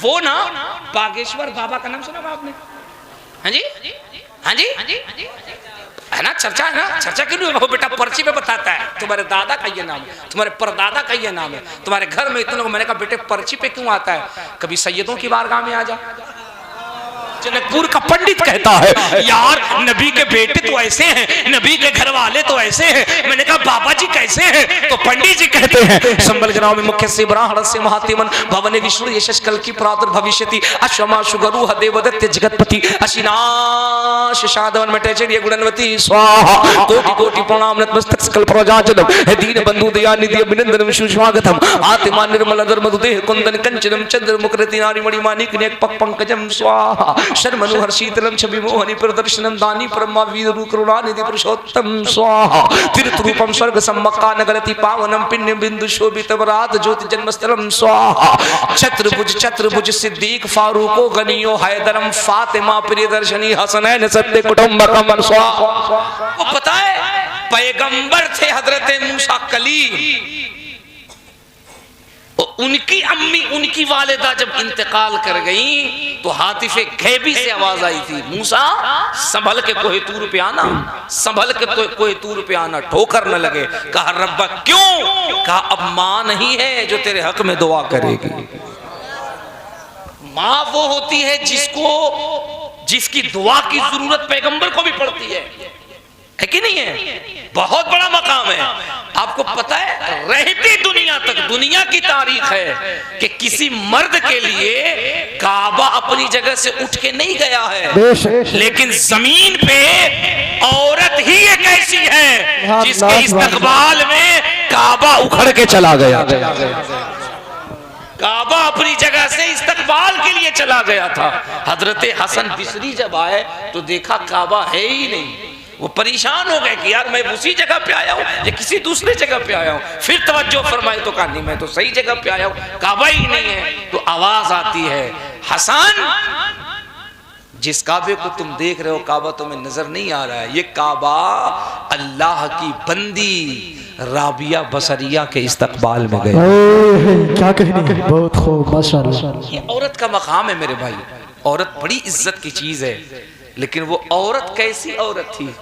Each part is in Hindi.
वो ना बागेश्वर बाबा का नाम सुना आपने? हाँ जी, हाँ जी, है ना, चर्चा है ना, चर्चा क्यों नहीं? वो बेटा पर्ची पे बताता है तुम्हारे दादा का ये नाम है, तुम्हारे परदादा का ये नाम है, तुम्हारे घर में इतने लोग। मैंने कहा बेटे पर्ची पे क्यों आता है? कभी सैयदों की बारगाह में आ जा। जनकपुर का पंडित कहता है यार नबी के बेटे तो ऐसे हैं, नबी के घर वाले तो ऐसे हैं। मैंने कहा बाबा जी कैसे हैं? तो पंडित जी कहते हैं संबल ग्राम में मुख्य से ब्राह्मण से महातिमन भवन विष्णु यशस कल की प्रादुर्भविष्यति अश्वमा सुगरु देवदत्त जगतपति अशिनाश शादवन मटेचर्य गुणवती स्वाहा कोटि कोटि प्रणाम नतमस्तक सकल प्रजाजनम हे दीन बंधु दया निधि अभिनंदनम सुस्वागतम आत्मा निर्मल धर्म देह कुंदन कंचनम चंद्र मुखरति नारी मणि माणिक नेक पक पंकजम स्वाहा शर मनोहर शीतलम छवि मोहनी प्रदर्शनम दानी परम वीर करुणा निधि पुरुषोत्तम स्वाहा तीर्थ रूपम स्वर्ग सम्मक्का नगरति पावनम पिण्य बिंदु शोभित वरात ज्योति जन्मस्थलम स्वाहा छत्रभुज सिद्दीक फारूको गनियो हैदरम फातिमा प्रियदर्शनी हसनैन सत्य कुटुंबकम स्वाहा। वो पता है पैगंबर थे हजरत मूसा कलीम, उनकी अम्मी उनकी वालिदा जब इंतकाल कर गई तो हातिफे गैबी से आवाज आई थी मूसा संभल के कोहे तूर पे आना, संभल के कोहे तूर पे आना, ठोकर न लगे। कहा रब्बा क्यों? कहा अब मां नहीं है जो तेरे हक में दुआ करेगी। मां वो होती है जिसकी दुआ की जरूरत पैगंबर को भी पड़ती है कि नहीं है? बहुत बड़ा मकाम है। आपको पता है रहती दुनिया तक दुनिया की तारीख है कि किसी मर्द के लिए काबा अपनी जगह से उठ के नहीं गया है, लेकिन जमीन पे औरत ही एक ऐसी है जिसके इस्तकबाल में काबा उखड़ के चला गया। काबा अपनी जगह से इस्तकबाल के लिए चला गया था। हजरत हसन बिसरी जब आए तो देखा काबा है ही नहीं। वो परेशान हो गए कि यार मैं उसी जगह पे आया हूँ या किसी दूसरी जगह पे आया हूँ। फिर तवज्जो फरमाई तो कहा नहीं मैं तो सही जगह पे आया हूँ, काबा ही नहीं है। तो आवाज आती है हसन जिस काबे को तुम देख रहे हो काबा तुम्हें नजर नहीं आ रहा है, ये काबा अल्लाह की बंदी राबिया बसरिया के इस्तकबाल में गए। क्या कहनी है, बहुत खूब माशाअल्लाह। ये औरत का मकाम है मेरे भाई, औरत बड़ी इज्जत की चीज है, लेकिन वो औरत कैसी औरत थी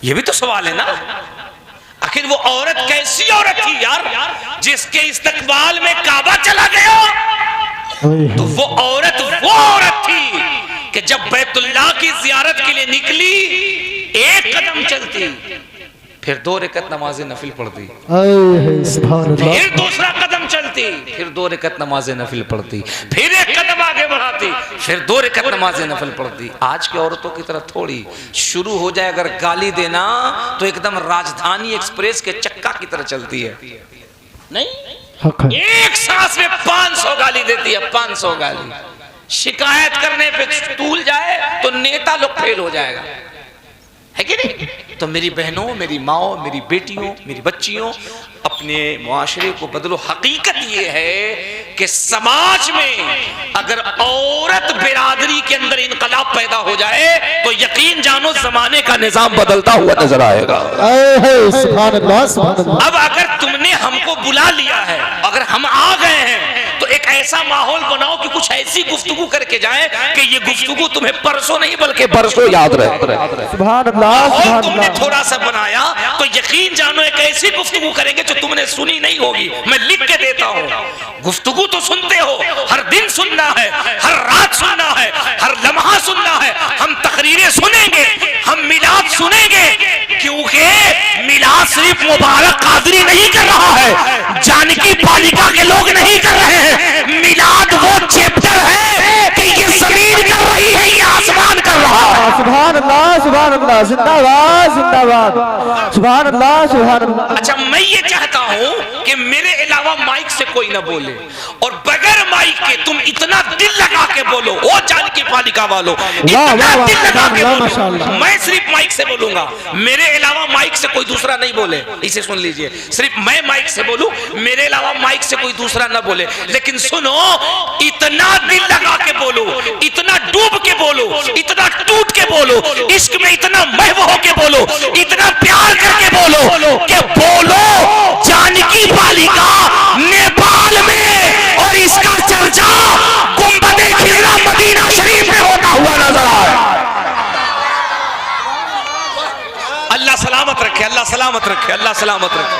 ये भी तो सवाल है ना। आखिर वो औरत कैसी औरत थी यार जिसके इस्तकबाल में काबा चला गया? तो वो औरत थी कि जब बैतुल्लाह की जियारत के लिए निकली एक कदम चलती, फिर 2 रकअत नमाज नफिल पढ़ती, फिर दूसरा कदम चलती, फिर 2 रकअत नमाज नफिल पढ़ती, फिर एक कदम आगे बढ़ाती, फिर 2 रकअत नमाज नफिल पढ़ती। आज की औरतों की तरह थोड़ी, शुरू हो जाए अगर गाली देना तो एकदम राजधानी एक्सप्रेस के चक्का की तरह चलती है। नहीं, एक सांस में 500 गाली देती है, 500 गाली। शिकायत करने पे तूल जाए तो नेता लोग फेल हो जाएगा, है कि नहीं? तो मेरी बहनों, मेरी माओ, मेरी बेटियों, मेरी बच्चियों, अपने मुआशरे को बदलो। हकीकत ये है कि समाज में अगर औरत बिरादरी के अंदर इनकलाब पैदा हो जाए तो यकीन जानो जमाने का निजाम बदलता हुआ नजर आएगा। अब अगर तुमने हमको बुला लिया है, अगर हम आ गए हैं तो एक ऐसा माहौल बनाओ कि कुछ ऐसी गुफ्तगू करके जाए कि ये गुफ्तगू तुम्हें परसों नहीं बल्कि बरसों याद रहे। सुभान अल्लाह। तुमने थोड़ा सा बनाया तो यकीन जानो एक ऐसी गुफ्तगू करेंगे जो तुमने सुनी नहीं होगी। मैं लिख के देता हूँ, गुफ्तगू तो सुनते हो, हर दिन सुनना है, हर रात सुनना है, हर लम्हा सुनना है। हम तकरीरें सुनेंगे, हम मिलाद सुनेंगे, क्योंकि मिलाद सिर्फ मुबारक कादरी नहीं कर रहा है, जानकी पालिका के लोग नहीं कर रहे हैं। मिलाद वो चैप्टर है कि ये जमीन कर रही है, ये आसमान कर रहा है। सुभान अल्लाह, सुभान अल्लाह, जिंदाबाद जिंदाबाद, सुभान अल्लाह, सुभान अल्लाह। अच्छा, मैं ये चाहता हूं कि मेरे अलावा माइक से कोई ना बोले, और बगैर माइक के तुम इतना दिल लगा के बोलो, ओ जानकी पालिका वालों, इतना दिल लगा के बोलो। मैं सिर्फ माइक से बोलूंगा, मेरे अलावा माइक से कोई दूसरा नहीं बोले। इसे सुन लीजिए, सिर्फ मैं माइक से बोलूं, मेरे अलावा माइक से कोई दूसरा ना बोले। लेकिन सुनो, इतना दिल लगा के बोलो, इतना डूब के बोलो, इतना टूट के बोलो, इश्क में इतना महव हो के बोलो, इतना प्यार करके बोलो कि बोलो जानकी पालिका नेपाल में, और इसका चर्चा सलामत रखे, अल्लाह सलामत रखे।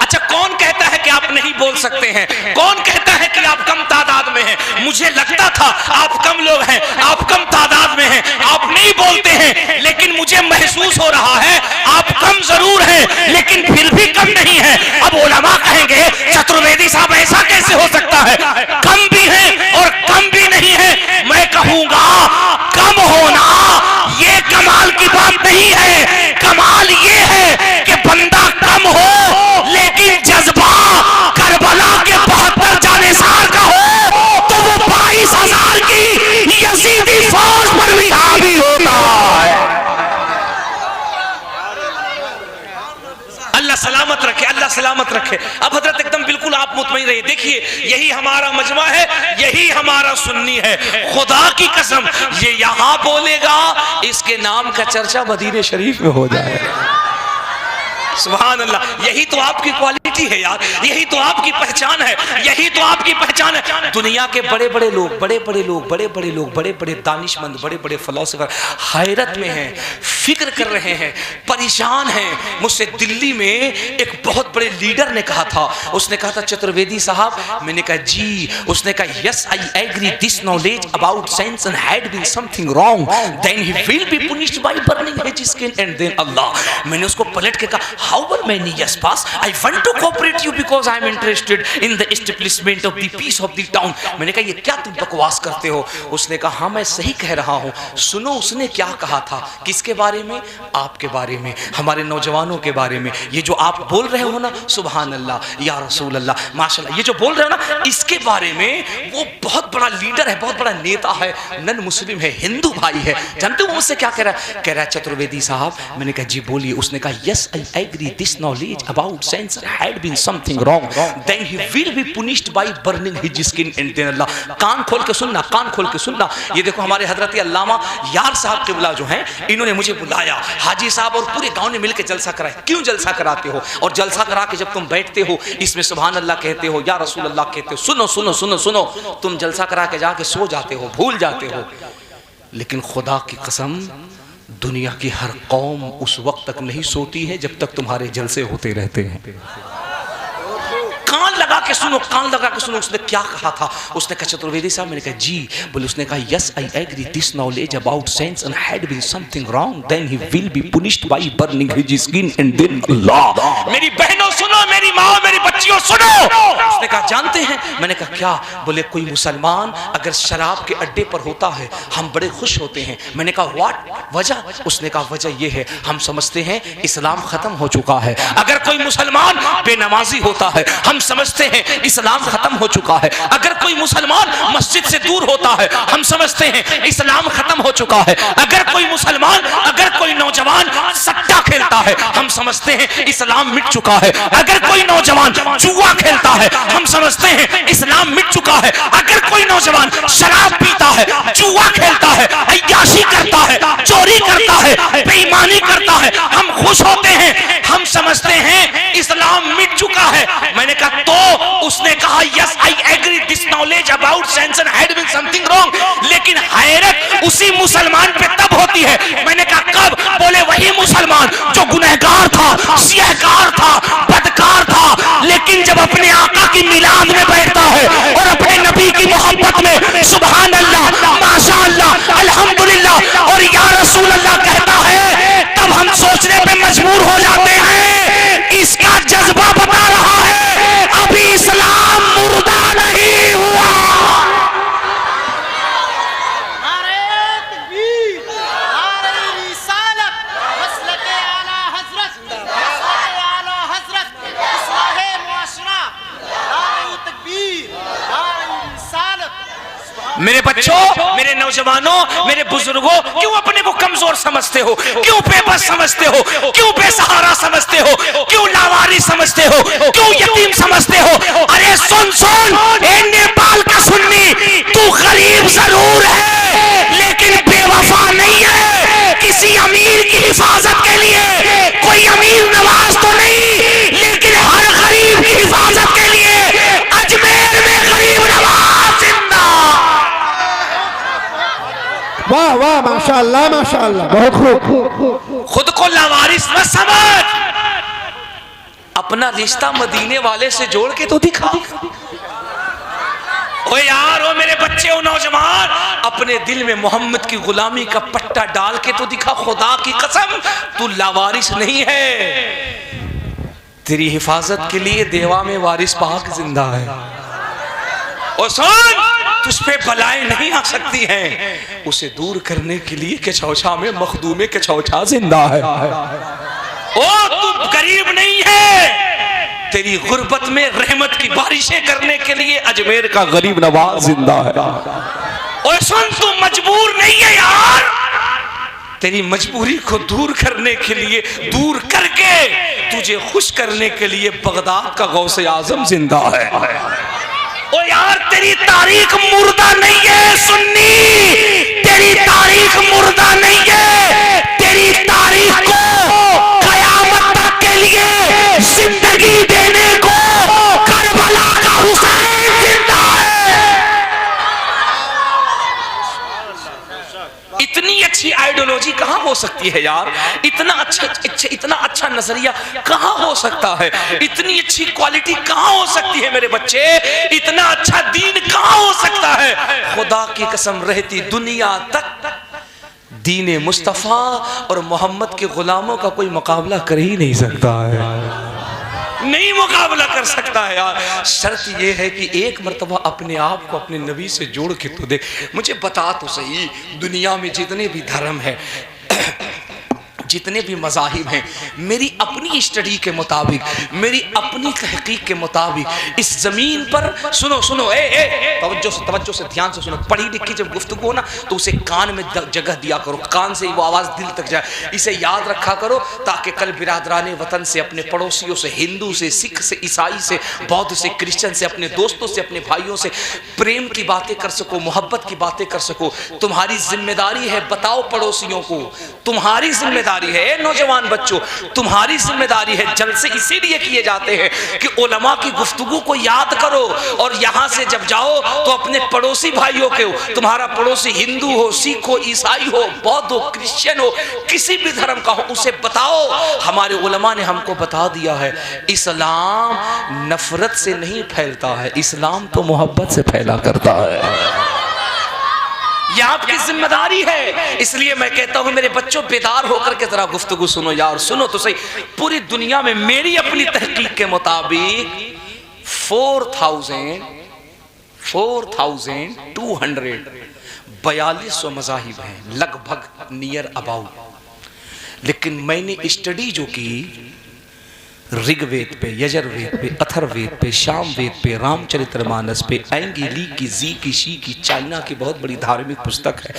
अच्छा, कौन कहता है कि आप नहीं बोल सकते हैं? कौन कहता है कि आप कम तादाद में हैं? मुझे लगता था आप कम लोग हैं, आप कम तादाद में हैं, आप नहीं बोलते हैं, लेकिन मुझे महसूस हो रहा है आप कम जरूर हैं लेकिन फिर भी कम नहीं है। अब उलमा कहेंगे चतुर्वेदी साहब ऐसा कैसे हो सकता है, कम भी है और कम भी नहीं है। मैं कहूंगा कम होना ये कमाल की बात नहीं है, कमाल ये है कि बंदा कम हो लेकिन जज्बा करबला के 72 जानेसार का हो तो वो 22,000 की यजीदी फौज पर भी हावी होता है। अल्लाह सलामत रखे, अल्लाह सलामत रखे। अब हजरत एकदम बिल्कुल आप मुतमईन रहिए। देखिए, यही हमारा मजमा है, यही हमारा सुन्नी है। खुदा की कसम ये यहां बोलेगा इसके नाम का चर्चा मदीने शरीफ में हो जाएगा। सुभान अल्लाह, यही तो आपकी क्वालिटी है यार, यही तो आपकी पहचान है, यही तो आपकी पहचान है। दुनिया के बड़े बड़े लोग, बड़े बड़े लोग, बड़े बड़े लोग, बड़े बड़े दानिशमंद, बड़े बड़े फिलोसोफर हैरत में हैं, फिक्र कर रहे हैं, परेशान हैं। मुझसे दिल्ली में एक बहुत बड़े लीडर ने कहा था, उसने कहा था चतुर्वेदी साहब, मैंने कहा जी, उसने कहा yes I agree this knowledge about science and had been something wrong then he will be punished by burning his skin and then Allah. मैंने उसको पलट के कहा however many years pass I want to cooperate you because I am interested in the establishment of the peace of the town। मैंने कहा ये क्या तुम बकवास करते हो? उसने कहा हाँ मैं सही कह रहा हूँ। सुनो उसने क्या कहा था, किसके बारे में? आपके बारे में, हमारे नौजवानों के बारे में। ये जो आप बोल रहे हो ना, सुभान अल्लाह या रसूल अल्लाह माशाल्लाह, ये जो बोल रहे हो ना इसके बारे में, वो बहुत बड़ा लीडर है, बहुत बड़ा नेता है, नन मुस्लिम है, हिंदू भाई है। जानते हो मुझसे क्या कह रहा है? कह रहा है चतुर्वेदी साहब, मैंने कहा जी बोलिए। उसने कहा yes I agree this knowledge about sense had been something wrong then he will be punished by burning his skin and then Allah। कान खोल के सुनना, कान खोल के सुनना। ये देखो हमारे हजरत अल्लामा यार साहब क़िबला जो हैं, इन्होंने मुझे बुलाया, हाजी साहब और पूरे गांव ने मिलकर जलसा कराया। क्यों जलसा कराते हो? और जलसा करा के जब तुम बैठते हो इसमें सुभान अल्लाह कहते हो, या रसूल अल्लाह कहते हो, सुनो सुनो सुनो सुनो, तुम जलसा करा के जाके सो जाते हो, भूल जाते हो। लेकिन खुदा की कसम दुनिया की हर कौम उस वक्त तक नहीं सोती है जब तक तुम्हारे जलसे होते रहते हैं। कान लगा के सुनो, कान लगा के सुनो। उसने क्या कहा था? उसने कहा चतुर्वेदी साहब, मैंने कहा जी बोले। उसने कहा yes I agree this knowledge about science and had been something wrong then he will be punished by burning his skin and then Allah. मेरी बहनों सुनो, मेरी माँ, मेरी बच्चियों सुनो। उसने कहा जानते हैं? मैंने कहा क्या? बोले कोई मुसलमान अगर शराब के अड्डे पर होता है हम बड़े खुश होते हैं। मैंने कहा व्हाट, वजह? उसने कहा वजह यह है हम समझते हैं इस्लाम खत्म हो चुका है। अगर कोई मुसलमान बेनमाजी होता है हम समझते हैं इस्लाम खत्म हो चुका है। अगर कोई मुसलमान मस्जिद से दूर होता है हम समझते हैं इस्लाम खत्म हो चुका है। अगर कोई मुसलमान, अगर कोई नौजवान सट्टा खेलता है हम समझते हैं इस्लाम मिट चुका है। अगर कोई नौजवान जुआ खेलता है हम समझते हैं इस्लाम मिट चुका है। अगर कोई नौजवान शराब पीता है, जुआ खेलता है, अय्याशी करता है, चोरी करता है, बेईमानी करता है, हम खुश होते हैं, हम समझते हैं इस्लाम मिट चुका है। मैंने कहा तो? उसने कहा yes I agree this knowledge about science and had been something wrong. लेकिन हैरत उसी मुसलमान पे तब होती है। मैंने कहा कब? बोले वही मुसलमान जो गुनहगार था, सियहकार था, बदकार था, लेकिन जब अपने आका की मिलाद में बैठता है और अपने नबी की मोहब्बत में सुभान अल्लाह, माशाअल्लाह, अल्हम्दुलिल्लाह और या रसूल अल्लाह कहता है, तब हम सोचने पे मजबूर हो जाते हैं इसका जज्बा बता रहा है अभी इस्लाम मुर्दा नहीं हुआ। मेरे बच्चों, मेरे नौजवानों, मेरे बुजुर्गों, क्यों अपने को कमजोर समझते हो? क्यों बेबस समझते हो? क्यों बेसहारा समझते हो? क्यों लावारी समझते हो? क्यों यतीम समझते हो? अरे सुन सुन, ए नेपाल का सुन्नी, तू गरीब जरूर है लेकिन बेवफा नहीं है। किसी अमीर की हिफाजत के लिए कोई अमीर नवाज तो नहीं, लेकिन हर गरीब की हिफाजत के लिए अजमेर में माशाअल्लाह माशाअल्लाह। बहुत खूब। खुद को लावारिस न समझ, अपना रिश्ता मदीने वाले से जोड़ के तो दिखा। ओ यार, ओ मेरे बच्चे, ओ नौजवान, अपने दिल में मोहम्मद की गुलामी का पट्टा डाल के तो दिखा। खुदा की कसम तू लावारिस नहीं है, तेरी हिफाजत के लिए देवा में वारिस पाक जिंदा है। और सुन, तुझ पे बलाएं नहीं आ सकती हैं, उसे दूर करने के लिए केचौछा में मखदूमे केचौछा जिंदा है। ओ तू गरीब नहीं है, तेरी गुर्बत में रहमत की बारिशें करने के लिए अजमेर का गरीब नवाज जिंदा है। और सुन, तू मजबूर नहीं है यार, तेरी मजबूरी को दूर करने के लिए, दूर करके तुझे खुश करने के लिए बगदाद का गौसे आजम जिंदा है। ओ यार, तेरी तारीख मुर्दा नहीं है सुन्नी, तेरी तारीख मुर्दा नहीं है, तेरी तारीख को कयामत तक के लिए जिंदगी देने को करबला का हुसैन जिंदा है। इतनी अच्छी आइडियोलॉजी कहाँ हो सकती है यार, इतना अच्छा नजरिया कहाँ हो सकता है, इतनी अच्छी क्वालिटी कहाँ हो सकती है मेरे बच्चे, इतना अच्छा दीन कहाँ हो सकता है। खुदा की कसम, रहती दुनिया तक दीन मुस्तफ़ा और मोहम्मद के गुलामों का कोई मुकाबला कर ही नहीं सकता है, नहीं मुकाबला कर सकता है यार। शर्त यह है कि एक मर्तबा अपने आप को अपने नबी से जोड़ के तो देख। मुझे बता तो सही, दुनिया में जितने भी धर्म है, जितने भी मज़ाहिब हैं, मेरी अपनी स्टडी के मुताबिक, मेरी अपनी तहकीक के मुताबिक, इस ज़मीन पर सुनो सुनो, तवज्जो से ध्यान से सुनो। पढ़ी लिखी जब गुफ्तगू हो ना तो उसे कान में जगह दिया करो, कान से वो आवाज़ दिल तक जाए। इसे याद रखा करो ताकि कल बिरादराने वतन से, अपने पड़ोसियों से, हिंदू से, सिख से, ईसाई से, बौद्ध से, क्रिश्चियन से, अपने दोस्तों से, अपने भाइयों से प्रेम की बातें कर सको, मोहब्बत की बातें कर सको। तुम्हारी जिम्मेदारी है, बताओ पड़ोसियों को, तुम्हारी जिम्मेदारी है, नौजवान बच्चों तुम्हारी जिम्मेदारी है। जलसे इसीलिए किए जाते हैं कि उलमा की गुफ्तगू को याद करो, और यहां से जब जाओ तो अपने पड़ोसी भाइयों के, तुम्हारा पड़ोसी हिंदू हो, सिख हो, ईसाई हो, बौद्ध हो, क्रिश्चियन हो, किसी भी धर्म का हो, उसे बताओ हमारे उलमा ने हमको बता दिया है, इस्लाम नफरत से नहीं फैलता है, इस्लाम तो मोहब्बत से फैला करता है। यह आपकी जिम्मेदारी है। इसलिए मैं कहता हूं मेरे बच्चों, बेदार होकर के जरा गुफ्तगू सुनो यार, सुनो तो सही। पूरी दुनिया में मेरी अपनी तहकीक के मुताबिक 4,242 मज़ाहिब हैं लगभग, नियर अबाउट। लेकिन मैंने स्टडी जो की ऋग्वेद पे, यजुर्वेद पे, अथर्ववेद पे, सामवेद पे, रामचरितमानस पे, एंगी की, जी की, शी की, चाइना की बहुत बड़ी धार्मिक पुस्तक है,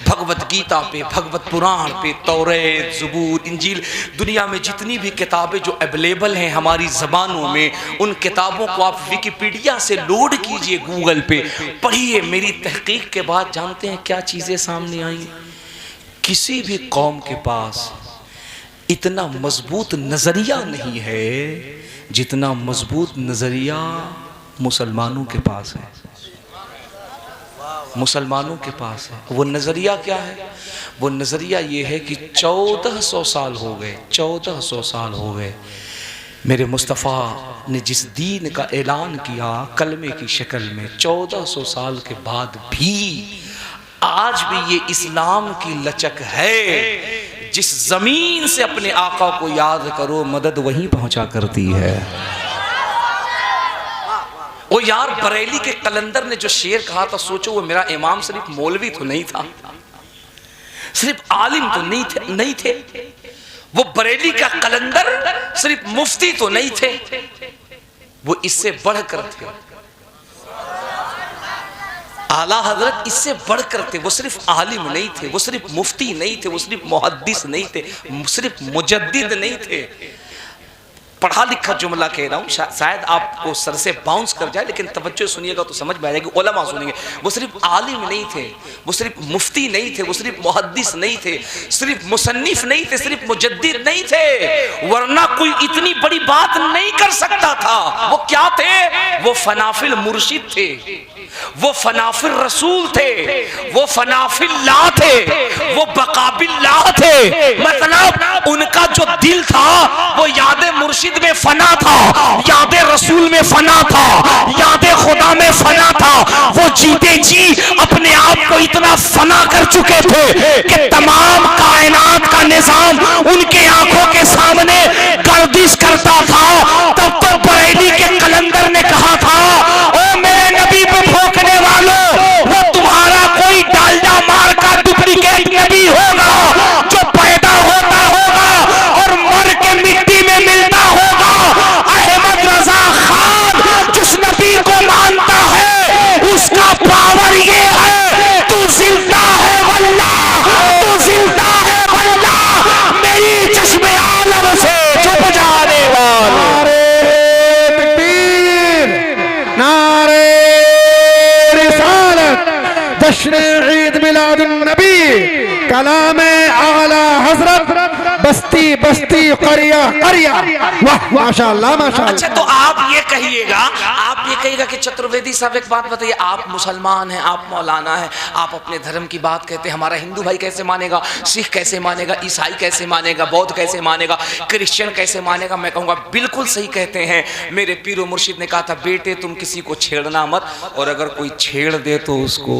भगवत गीता पे, भगवत पुराण पे, तौरेत, ज़बूर, इंजील, दुनिया में जितनी भी किताबें जो अवेलेबल हैं हमारी ज़बानों में, उन किताबों को आप विकिपीडिया से लोड कीजिए, गूगल पे पढ़िए। मेरी तहकीक के बाद जानते हैं क्या चीज़ें सामने आई? किसी भी कौम के पास इतना मजबूत नजरिया नहीं है जितना मजबूत नजरिया मुसलमानों के पास है। मुसलमानों के पास है। वो नजरिया क्या है? वो नजरिया ये है कि 1400 साल हो गए, 1400 साल हो गए मेरे मुस्तफ़ा ने जिस दीन का ऐलान किया कलमे की शक्ल में, 1400 साल के बाद भी आज भी ये इस्लाम की लचक है। जिस जमीन से अपने आका को याद करो, मदद वहीं पहुंचा करती है। ओ यार, बरेली के कलंदर ने जो शेर कहा था, सोचो वो मेरा इमाम सिर्फ मौलवी तो नहीं था, सिर्फ आलिम तो नहीं थे। वो बरेली का कलंदर सिर्फ मुफ्ती तो नहीं थे, वो इससे बढ़कर थे। आला हजरत इससे बढ़कर थे। वो सिर्फ आलिम नहीं थे, वो सिर्फ मुफ्ती नहीं थे, वो सिर्फ मुहद्दिस नहीं थे, सिर्फ मुजद्दिद नहीं थे, पढ़ा लिखा जुमला कह रहा हूँ, शायद आपको सर से बाउंस कर जाए, लेकिन तवज्जो सुनिएगा तो समझ में आ जाएगी। उलमा सुनेंगे, वो सिर्फ आलिम नहीं थे, वो सिर्फ मुफ्ती नहीं थे, वो सिर्फ मुहद्दिस नहीं थे, सिर्फ मुसन्निफ नहीं थे, सिर्फ मुजद्दिद नहीं थे, वरना कोई इतनी बड़ी बात नहीं कर सकता था। वो क्या थे? वो फनाफिल मुर्शिद थे, वो फनाफिल रसूल थे, वो फनाफिल ला थे, वो बकाबिल ला थे। मतलब उनका जो दिल था वो यादे मुर्शिद में फना था, यादे रसूल में फना था, यादे खुदा में फना था। वो जीते जी अपने आप को इतना फना कर चुके थे कि तमाम कायनात का निजाम उनके आंखों के सामने गर्दिश करता था। तब तो बरेली के कलंदर ने कहा था, ओ मेरे नबी पे भोंकने वालों, वो तुम्हारा कोई डालडा मार का डुप्लीकेट नबी होगा जो पैदा होता होगा और मर के मिट्टी में मिलता होगा। अहमद रजा खान जिस नबी को मानता है उसका पावर ये है, तू जिंदा है वल्लाह, तू जिंदा है वल्लाह, मेरी चश्मे आलम से छुप जाने वाले। जश्न ईद मिलादुन नबी, कलाम आला हजरत, बस्ती बस्ती करिया करिया। वाह माशाअल्लाह माशाअल्लाह। अच्छा तो आप ये कहिएगा कि चतुर्वेदी साहब एक बात बताइए, आप मुसलमान हैं, आप मौलाना हैं, आप अपने धर्म की बात कहते हैं, हमारा हिंदू भाई कैसे मानेगा, सिख कैसे मानेगा, ईसाई कैसे मानेगा, बौद्ध कैसे मानेगा, क्रिश्चियन कैसे मानेगा? मैं कहूँगा बिल्कुल सही कहते हैं। मेरे पीरो मुर्शिद ने कहा था, बेटे तुम किसी को छेड़ना मत, और अगर कोई छेड़ दे तो उसको,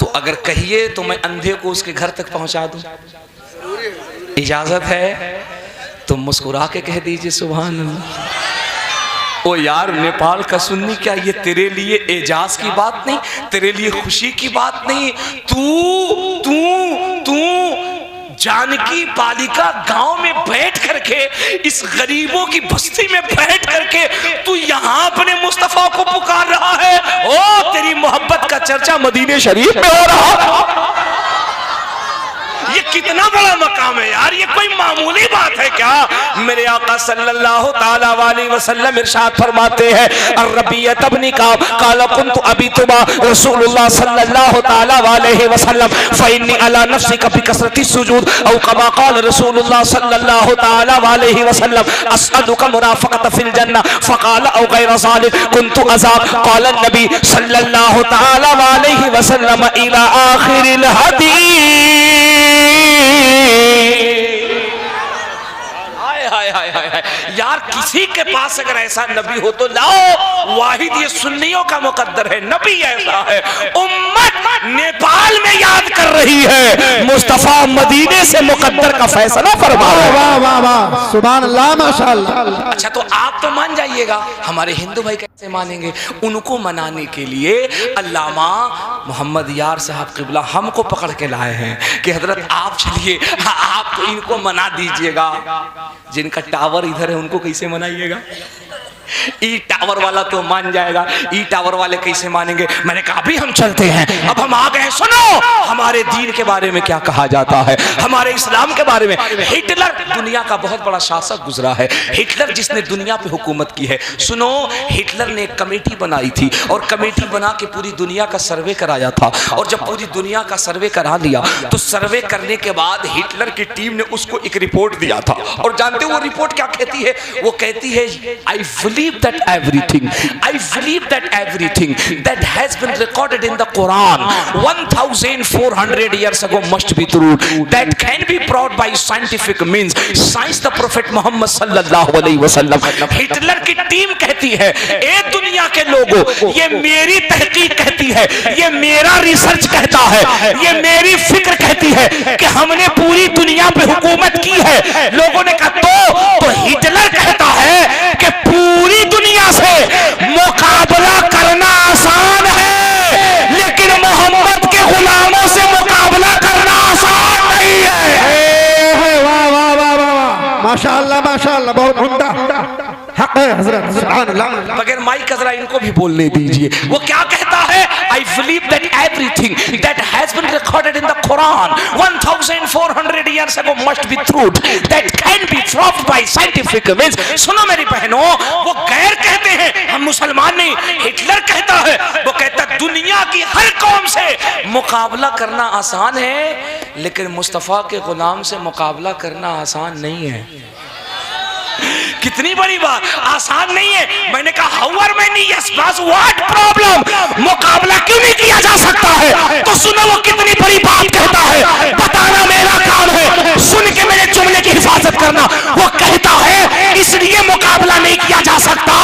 तो अगर कहिए तो मैं अंधे को उसके घर तक पहुंचा दूं। इजाजत है तो मुस्कुरा के कह दीजिए सुभान अल्लाह। ओ यार नेपाल का सुन्नी, क्या ये तेरे लिए एजाज की बात नहीं, तेरे लिए खुशी की बात नहीं? तू तू तू जानकी बालिका गांव में बैठ करके, इस गरीबों की बस्ती में बैठ करके तू यहाँ अपने मुस्तफा को पुकार रहा है। ओ तेरी मोहब्बत का चर्चा मदीने शरीफ में हो रहा। ये कितना बड़ा मकाम है यार, ये कोई मामूली बात है क्या? मेरे आका सल्लल्लाहु ताला अलैहि वसल्लम इरशाद फरमाते हैं, अर्रबियत अबनी का काला कुन्तु अबीतुमा रसूलुल्लाह सल्लल्लाहु ताला अलैहि वसल्लम फइन्नी अला नफ्सी का बिकसरती सुजूद औ कमा काल रसूलुल्लाह सल्लल्लाहु ताला अलैहि वसल्लम असअलुका मुराफकत फिल जन्नह फकाल औ गैर ज़ालिक कुन्तु अज़ाब काल नबी सल्लल्लाहु ताला अलैहि वसल्लम इला आखिरिल हदीस। यार किसी के पास अगर ऐसा नबी हो तो लाओ। वाहिद ये सुन्नियों का मुकद्दर है, नबी ऐसा है, उम्मत नेपाल में याद कर रही है, मुस्तफा मदीने से मुकद्दर का फैसला फरमा रहा है। वाह वाह वाह सुभान अल्लाह माशाअल्लाह। अच्छा तो आप तो मान जाइएगा, हमारे हिंदू भाई कैसे मानेंगे? उनको मनाने के लिए अल्लामा मोहम्मद यार साहब किबला हमको पकड़ के लाए हैं कि हजरत आप चलिए, आप तो इनको मना दीजिएगा। जिनका टावर इधर है उनको कैसे मनाइएगा? ई टावर वाला तो मान जाएगा, ई टावर वाले कैसे मानेंगे? मैंने कहा अभी हम चलते हैं, अब हम आ गए। सुनो हमारे दीन के बारे में क्या कहा जाता है, हमारे इस्लाम के बारे में। हिटलर दुनिया का बहुत बड़ा शासक गुजरा है, हिटलर जिसने दुनिया पे हुकूमत की है। सुनो हिटलर ने एक कमेटी बनाई थी और कमेटी बना के पूरी दुनिया का सर्वे कराया था, और जब पूरी दुनिया का सर्वे करा लिया तो सर्वे करने के बाद हिटलर की टीम ने उसको एक रिपोर्ट दिया था। और जानते हो वो रिपोर्ट क्या कहती है? वो कहती है आई believe that everything that has been recorded in the Quran 1400 years ago must be true, that can be proved by scientific means, science the prophet Muhammad sallallahu alaihi wasallam। Hitler की टीम कहती है, ए दुनिया के लोगों, ये मेरी तहकीक कहती है, ये मेरा रिसर्च कहता है, ये मेरी फिक्र कहती है कि हमने पूरी दुनिया पे हुकूमत की है। लोगों ने कहा तो हिटलर कहता है कि पूरी दुनिया से मुकाबला करना आसान है, लेकिन मोहम्मद के गुलामों से मुकाबला करना आसान नहीं है। वाह वाह वाह वाह माशाअल्लाह माशाअल्लाह, बहुत उम्दा हक है हजरत सुभान अल्लाह। बगैर माइक जरा इनको भी बोलने दीजिए। वो क्या कहता है? I believe that everything that has been recorded in the Quran 1400 years ago must be truth that can be proved by scientific means. सुनो मेरी बहनों, वो गैर कहते हैं, हम मुसलमान नहीं। हिटलर कहता है, वो कहता है दुनिया की हर कौम से मुकाबला करना आसान है, लेकिन मुस्तफा के गुलाम से मुकाबला करना आसान नहीं है। कितनी बड़ी बात, आसान नहीं है। मैंने कहा हाउर में नहीं, यस बस व्हाट प्रॉब्लम, मुकाबला क्यों नहीं किया जा सकता है? तो सुनो वो कितनी बड़ी बात कहता है, बताना मेरा काम है, सुन के मेरे जुमले की हिफाजत करना। वो कहता है इसलिए मुकाबला नहीं किया जा सकता,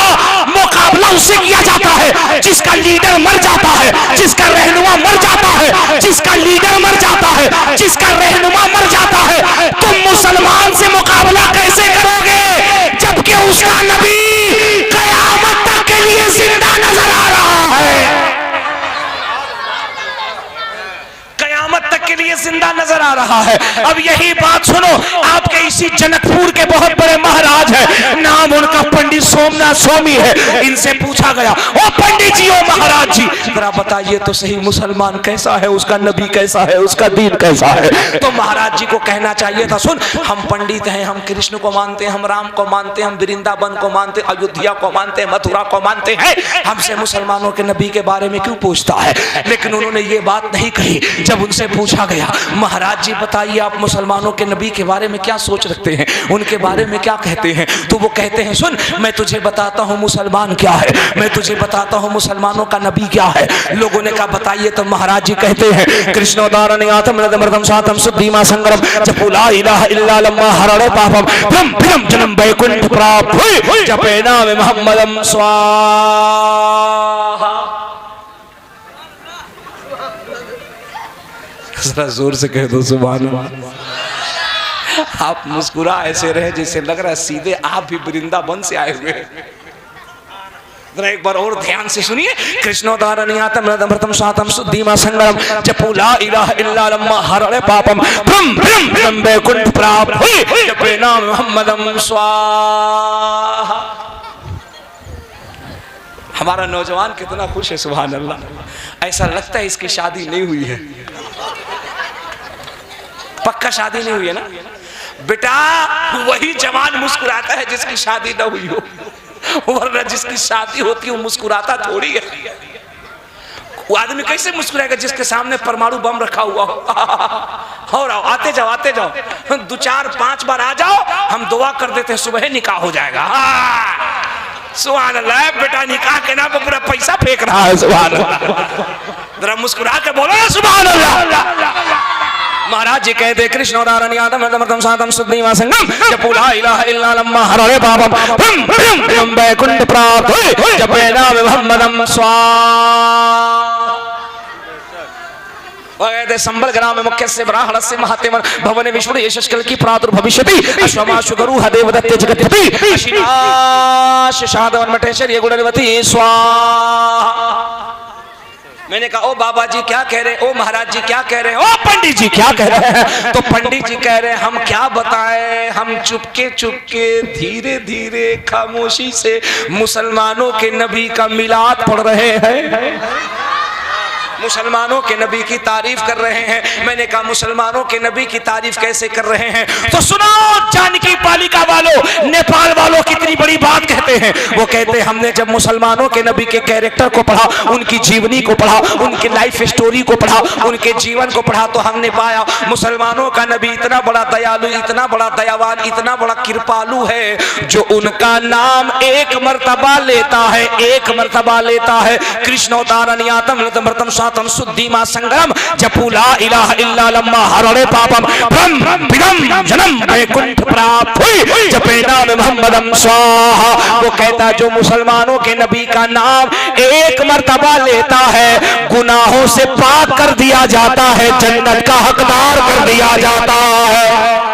मुकाबला उससे किया जाता है जिसका लीडर मर जाता है, जिसका रहनुमा मर जाता है, जिसका लीडर मर जाता है, जिसका रहनुमा मर जाता है। तुम मुसलमान से मुकाबला कैसे करोगे जबकि उसका नबी कयामत तक के लिए जिंदा नजर आ रहा है, कयामत तक के लिए जिंदा नजर आ रहा है। अब यही बात सुनो, आपके इसी जनकपुर के बहुत बड़े महाराज है, नाम उनका पंडित सोमनाथ स्वामी है। इनसे पूछा गया, ओ पंडित जी, ओ महाराज जी, जरा बताइए तो सही मुसलमान कैसा है, उसका नबी कैसा है, उसका दीन कैसा है? तो महाराज जी को कहना चाहिए था, सुन हम पंडित हैं, हम कृष्ण को मानते हैं, हम राम को मानते हैं, हम वृंदावन को मानते हैं, अयोध्या को मानते हैं, मथुरा को मानते हैं, हमसे मुसलमानों के नबी के बारे में क्यों पूछता है? लेकिन उन्होंने ये बात नहीं कही। जब उनसे पूछा गया, महाराज जी बताइए आप मुसलमानों के नबी के बारे में क्या सोच रखते हैं, उनके बारे में क्या कहते हैं? तो वो कहते हैं, सुन मैं तुझे बताता हूँ मुसलमान क्या है, मैं तुझे बताता हूँ मुसलमानों का नबी क्या है। लोगों ने कहा बताइए। तो महाराज जी कहते हैं, कृष्णोदारण्यातम नदमृतम सातम सुद्धीमा संगरम जपो ला इलाहा इल्ला लम्मा हरणे पापम ब्रह्म ब्रह्म जन्म वैकुंठ प्राप्त जपे नाम मोहम्मदम स्वाहा। जरा जोर से कह दो सुभान अल्लाह। आप मुस्कुरा ऐसे रहे जैसे लग रहा है सीधे आप भी वृंदावन से आए हुए। जरा एक बार और ध्यान से सुनिए, कृष्णोदारण्यातम नदमृतम सातम सुद्धीमा संगरम जपो ला इलाहा इल्ला लम्मा हरणे पापम ब्रह्म ब्रह्म जन्म वैकुंठ प्राप्त जपे नाम मोहम्मदम स्वाहा। हमारा नौजवान कितना खुश है, सुभान अल्लाह। ऐसा लगता है इसकी शादी नहीं हुई है, पक्का शादी नहीं हुई है ना बेटा। वही जवान मुस्कुराता है जिसकी शादी ना हुई हो, वरना जिसकी शादी होती है वो मुस्कुराता थोड़ी है। वो आदमी कैसे मुस्कुराएगा जिसके सामने परमाणु बम रखा हुआ हो? और आओ, आते जाओ आते जाओ, 2 4 5 बार आ जाओ, हम दुआ कर देते हैं सुबह निकाह हो जाएगा। सुभान अल्लाह। बेटा निकाह के नाम पर पूरा पैसा फेंक रहा है, सुभान अल्लाह। जरा मुस्कुरा के बोलो ना सुभान अल्लाह। महाराज जी कहते कृष्णोदारण्यातम नदमृतम सातम सुद्धीमा संगम जपो ला इलाहा इल्ला लम्मा हरणे पापम ब्रह्म ब्रह्म जन्म वैकुंठ प्राप्त जपे नाम मोहम्मदम स्वाहा। संबल ग्राम मुख्य से ब्राह्मण से महात्म भवन विष्णु यशस्कल की प्रादुर्भविष्यति अश्वमाशु गुरु हदेवदत्ते जगत्पति अशिनाश शादवन मटेश्वर ये गुणवती स्वाहा। मैंने कहा ओ बाबा जी क्या कह रहे हैं, ओ महाराज जी क्या कह रहे हैं, ओ पंडित जी क्या कह रहे हैं? तो पंडित जी कह रहे हैं हम क्या बताएं, हम चुपके चुपके धीरे धीरे खामोशी से मुसलमानों के नबी का मिलाद पढ़ रहे हैं, मुसलमानों के नबी की तारीफ कर रहे हैं। मैंने कहा मुसलमानों के नबी की तारीफ कैसे कर रहे हैं? तो सुनो जानकी पालिका वालों, नेपाल वालों कितनी बड़ी बात कहते हैं। वो कहते हैं हमने जब मुसलमानों के नबी के कैरेक्टर को पढ़ा, उनकी जीवनी को पढ़ा, उनकी लाइफ स्टोरी को पढ़ा, उनके जीवन को पढ़ा, तो हमने पाया मुसलमानों का नबी इतना बड़ा दयालु, इतना बड़ा दयावान, इतना बड़ा कृपालु है, जो उनका नाम एक मर्तबा लेता है, एक मर्तबा लेता है। कृष्णोदारण्यातम नदमृतम सातम सुद्धीमा संगम जपो ला इलाहा इल्ला लम्मा हरणे पापम ब्रह्म ब्रह्म जन्म वैकुंठ प्राप्त जपे नाम मोहम्मदम स्वाहा। वो कहता जो मुसलमानों के नबी का नाम एक मर्तबा लेता है, गुनाहों से पाक कर दिया जाता है, जन्नत का हकदार कर दिया जाता है।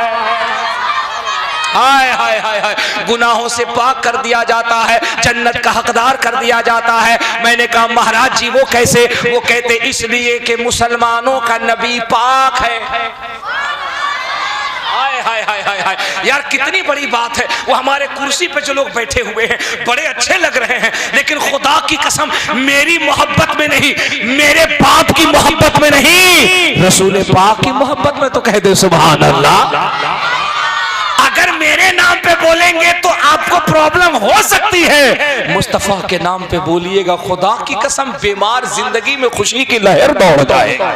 हाय हाय हाय हाय, गुनाहों से पाक कर दिया जाता है, जन्नत का हकदार कर दिया जाता है। मैंने कहा महाराज जी वो कैसे? वो कहते इसलिए कि मुसलमानों का नबी पाक है। हाय हाय हाय हाय हाय हाय यार कितनी बड़ी बात है। वो हमारे कुर्सी पे जो लोग बैठे हुए हैं बड़े अच्छे लग रहे हैं, लेकिन खुदा की कसम मेरी मोहब्बत में नहीं, मेरे बाप की मोहब्बत में नहीं, रसूल पाक की मोहब्बत में तो कह दे सुभान अल्लाह। अगर मेरे नाम पे बोलेंगे तो आपको प्रॉब्लम हो सकती है, मुस्तफा के नाम पे बोलिएगा, खुदा की कसम बीमार जिंदगी में खुशी की लहर दौड़ जाएगा।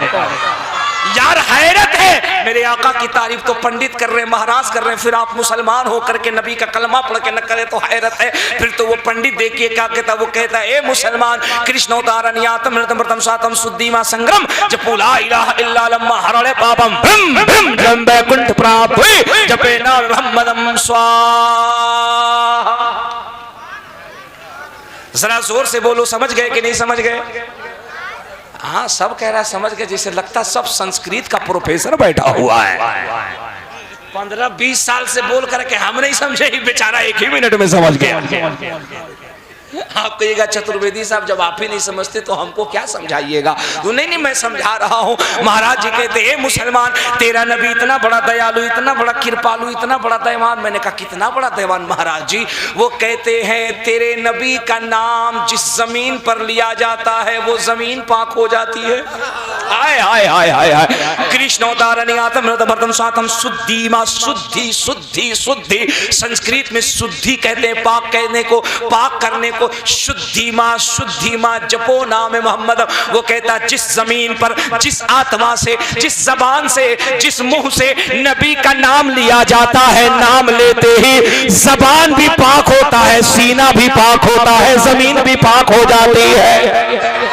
यार हैरत है, मेरे आका की तारीफ तो पंडित कर रहे हैं, महाराज कर रहे हैं, फिर आप मुसलमान होकर के नबी का कलमा पढ़ के न करे तो हैरत है। फिर तो वो पंडित देखिए क्या कहता, वो कहता है ए मुसलमान कृष्णोदारण्यातम मृतम सातम शुद्धिमा संग्रम जपुला इलाहा इल्ला लम्मा हरले पापम ब्रह्म ब्रह्म जम बैकुंठ प्राप्त हुई जपे नाम मुहम्मदम स्वाहा। जरा जोर से बोलो, समझ गए कि नहीं समझ गए? हाँ सब कह रहा है समझ गए, जैसे लगता सब संस्कृत का प्रोफेसर बैठा हुआ है। 15-20 साल से बोल करके हम नहीं समझे, ही बेचारा एक ही मिनट में समझ गया। आप कहिएगा चतुर्वेदी साहब जब आप ही नहीं समझते तो हमको क्या समझाइएगा? तो नहीं मैं समझा रहा हूँ। महाराज जी कहते हैं मुसलमान तेरा नबी इतना बड़ा दयालु, इतना बड़ा कृपालु, इतना बड़ा दयावान। मैंने कहा कितना बड़ा दयावान महाराज जी? वो कहते हैं तेरे नबी का नाम जिस जमीन पर लिया जाता है वो जमीन पाक हो जाती है। हाय हाय हाय हाय हाय कृष्णोदारण्यातम सातम शुद्धिमा, शुद्धि शुद्धि शुद्धि, संस्कृत में शुद्धि कहते हैं पाक कहने को, पाक करने को शुद्धि माँ जपो नाम मोहम्मद। वो कहता जिस जमीन पर, जिस आत्मा से, जिस जबान से, जिस मुंह से नबी का नाम लिया जाता है, नाम लेते ही जबान भी पाक होता है, सीना भी पाक होता है, जमीन भी पाक हो जाती है।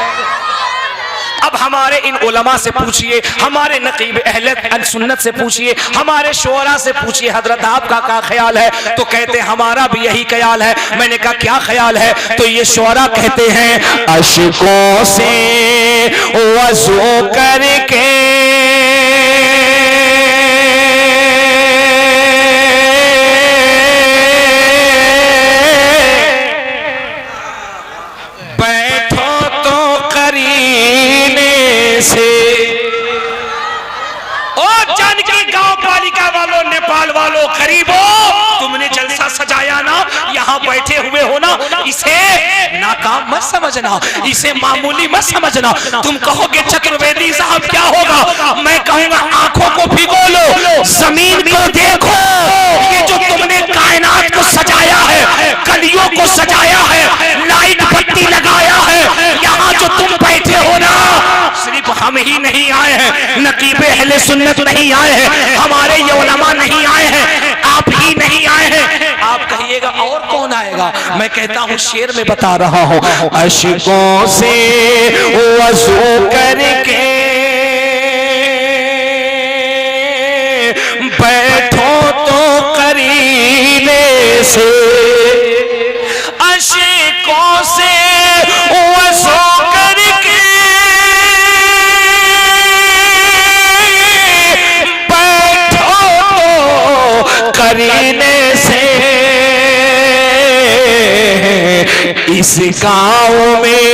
अब हमारे इन उलमा से पूछिए, हमारे नकीब अहले सुन्नत से पूछिए, हमारे शोरा से पूछिए हजरत आपका क्या ख्याल है? तो कहते हमारा भी यही ख्याल है। मैंने कहा क्या ख्याल है? तो ये शोरा कहते हैं अशकों से वज़ू करके से। ओ जानकी गांव पालिका वालों, नेपाल वालों, गरीबों, तुमने जलसा सजाया ना, यहाँ बैठे हुए हो ना, इसे नाकाम मत समझना, इसे मामूली मत समझना। तुम कहोगे चतुर्वेदी साहब क्या होगा? मैं कहूँगा आंखों को भिगो लो, जमीन को देखो, ये जो तुमने कायनात को सजाया है, कलियों को सजाया है, लाइट बत्ती लगाया है, यहाँ जो तुम बैठे हो ना, सिर्फ हम ही नहीं आए हैं, नकीबे अहले सुन्नत नहीं आए हैं, हमारे ये उलमा नहीं आए हैं, आप ही नहीं आए हैं। आप कहिएगा और कौन आएगा? मैं कहता हूँ शेर में बता रहा हूँ अशकों से वज़ू करके बैठो तो करीने से, अशकों से वज़ू करके करीने से। इस गाँव में,